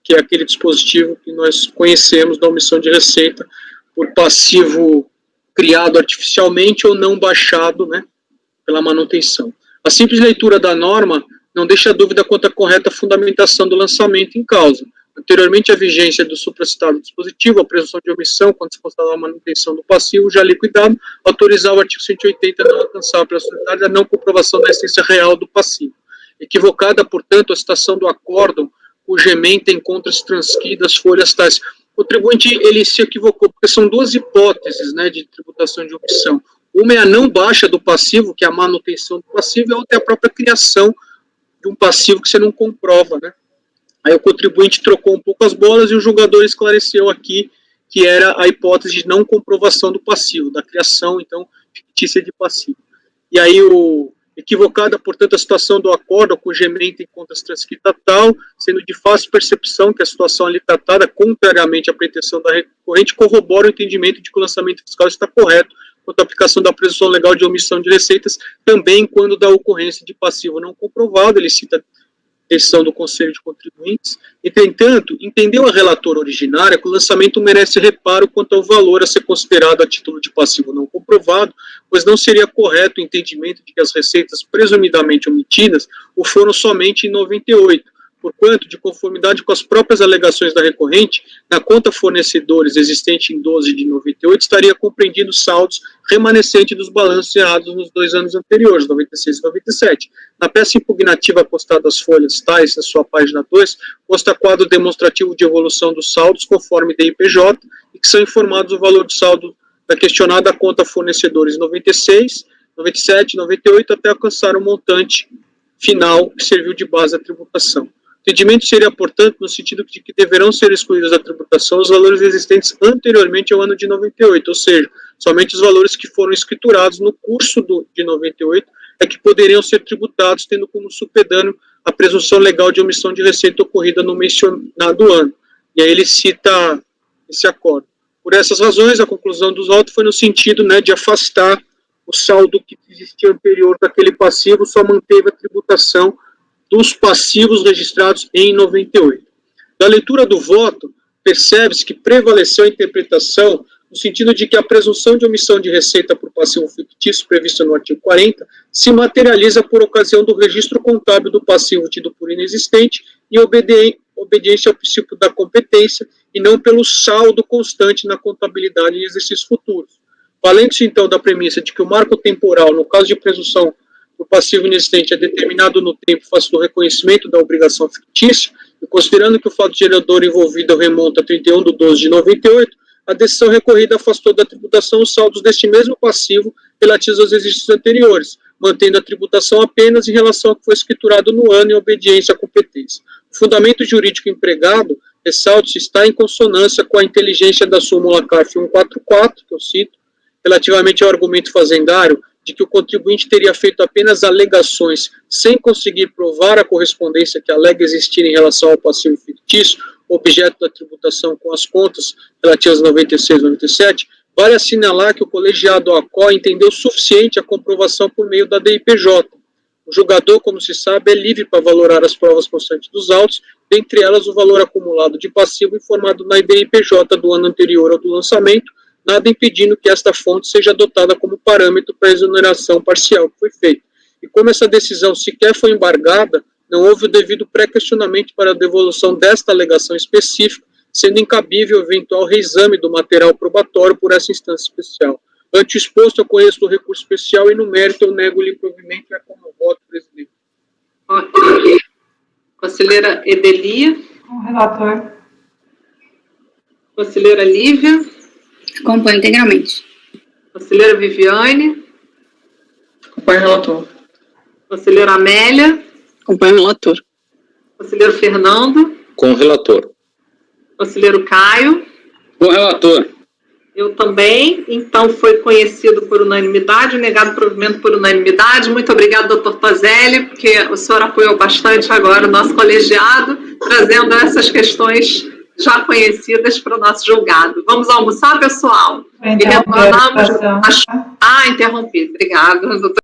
que é aquele dispositivo que nós conhecemos da omissão de receita por passivo criado artificialmente ou não baixado, né, pela manutenção. A simples leitura da norma não deixa dúvida quanto à correta fundamentação do lançamento em causa. Anteriormente à vigência do supracitado dispositivo, a presunção de omissão, quando se constatar a manutenção do passivo já liquidado, autorizar o artigo 180 não alcançar pela sociedade a não comprovação da essência real do passivo. Equivocada, portanto, a citação do acórdão, cuja ementa encontra-se transcrita as folhas tais. O contribuinte, ele se equivocou, porque são duas hipóteses, né, de tributação de omissão. Uma é a não baixa do passivo, que é a manutenção do passivo, e a outra é a própria criação de um passivo que você não comprova, né. Aí o contribuinte trocou um pouco as bolas e o julgador esclareceu aqui que era a hipótese de não comprovação do passivo, da criação, então, fictícia de passivo. E aí equivocada, portanto, a situação do acordo cuja ementa encontra-se transcrita tal, sendo de fácil percepção que a situação ali tratada, contrariamente à pretensão da recorrente, corrobora o entendimento de que o lançamento fiscal está correto quanto à aplicação da presunção legal de omissão de receitas, também quando da ocorrência de passivo não comprovado. Ele cita a decisão do Conselho de Contribuintes. Entretanto, entendeu a relatora originária que o lançamento merece reparo quanto ao valor a ser considerado a título de passivo não comprovado, pois não seria correto o entendimento de que as receitas presumidamente omitidas o foram somente em 98, porquanto, de conformidade com as próprias alegações da recorrente, na conta fornecedores existente em 12 de 98, estaria compreendido saldos remanescentes dos balanços errados nos 2 anos anteriores, 96 e 97. Na peça impugnativa apostada às folhas tais, na sua página 2, consta quadro demonstrativo de evolução dos saldos conforme DIPJ, e que são informados o valor do saldo da questionada conta fornecedores 96, 97, 98, até alcançar o montante final que serviu de base à tributação. O entendimento seria, portanto, no sentido de que deverão ser excluídos da tributação os valores existentes anteriormente ao ano de 98, ou seja, somente os valores que foram escriturados no curso de 98 é que poderiam ser tributados, tendo como supedâneo a presunção legal de omissão de receita ocorrida no mencionado ano. E aí ele cita esse acordo. Por essas razões, a conclusão dos autos foi no sentido, né, de afastar o saldo que existia anterior daquele passivo, só manteve a tributação dos passivos registrados em 98. Da leitura do voto, percebe-se que prevaleceu a interpretação no sentido de que a presunção de omissão de receita por passivo fictício prevista no artigo 40 se materializa por ocasião do registro contábil do passivo tido por inexistente e obediência ao princípio da competência e não pelo saldo constante na contabilidade em exercícios futuros. Valendo-se, então, da premissa de que o marco temporal, no caso de presunção do passivo inexistente, é determinado no tempo face do reconhecimento da obrigação fictícia, e considerando que o fato gerador envolvido remonta a 31 de 12 de 98, a decisão recorrida afastou da tributação os saldos deste mesmo passivo relativos aos exercícios anteriores, mantendo a tributação apenas em relação ao que foi escriturado no ano em obediência à competência. O fundamento jurídico empregado, ressalto-se, está em consonância com a inteligência da súmula CARF 144, que eu cito, relativamente ao argumento fazendário, de que o contribuinte teria feito apenas alegações sem conseguir provar a correspondência que alega existir em relação ao passivo fictício, objeto da tributação com as contas relativas a 96 e 97, Vale assinalar que o colegiado ACO entendeu suficiente a comprovação por meio da DIPJ. O julgador, como se sabe, é livre para valorar as provas constantes dos autos, dentre elas o valor acumulado de passivo informado na DIPJ do ano anterior ao do lançamento, nada impedindo que esta fonte seja adotada como parâmetro para a exoneração parcial que foi feita. E como essa decisão sequer foi embargada, não houve o devido pré-questionamento para a devolução desta alegação específica, sendo incabível o eventual reexame do material probatório por essa instância especial. Ante o exposto, eu conheço o recurso especial e, no mérito, eu nego-lhe provimento e é como voto, presidente. Ok. Conselheira Edelia. Com o relator. Conselheira Lívia. Acompanho integralmente. Conselheira Viviane. Acompanho o relator. Conselheira Amélia. Acompanho o relator. Conselheiro Fernando. Com o relator. Conselheiro Caio. Com o relator. Eu também. Então, foi conhecido por unanimidade, negado provimento por unanimidade. Muito obrigada, doutor Tozelli, porque o senhor apoiou bastante agora o nosso colegiado, trazendo essas questões já conhecidas para o nosso julgado. Vamos almoçar, pessoal? E retornamos. Interrompi. Obrigada, doutor.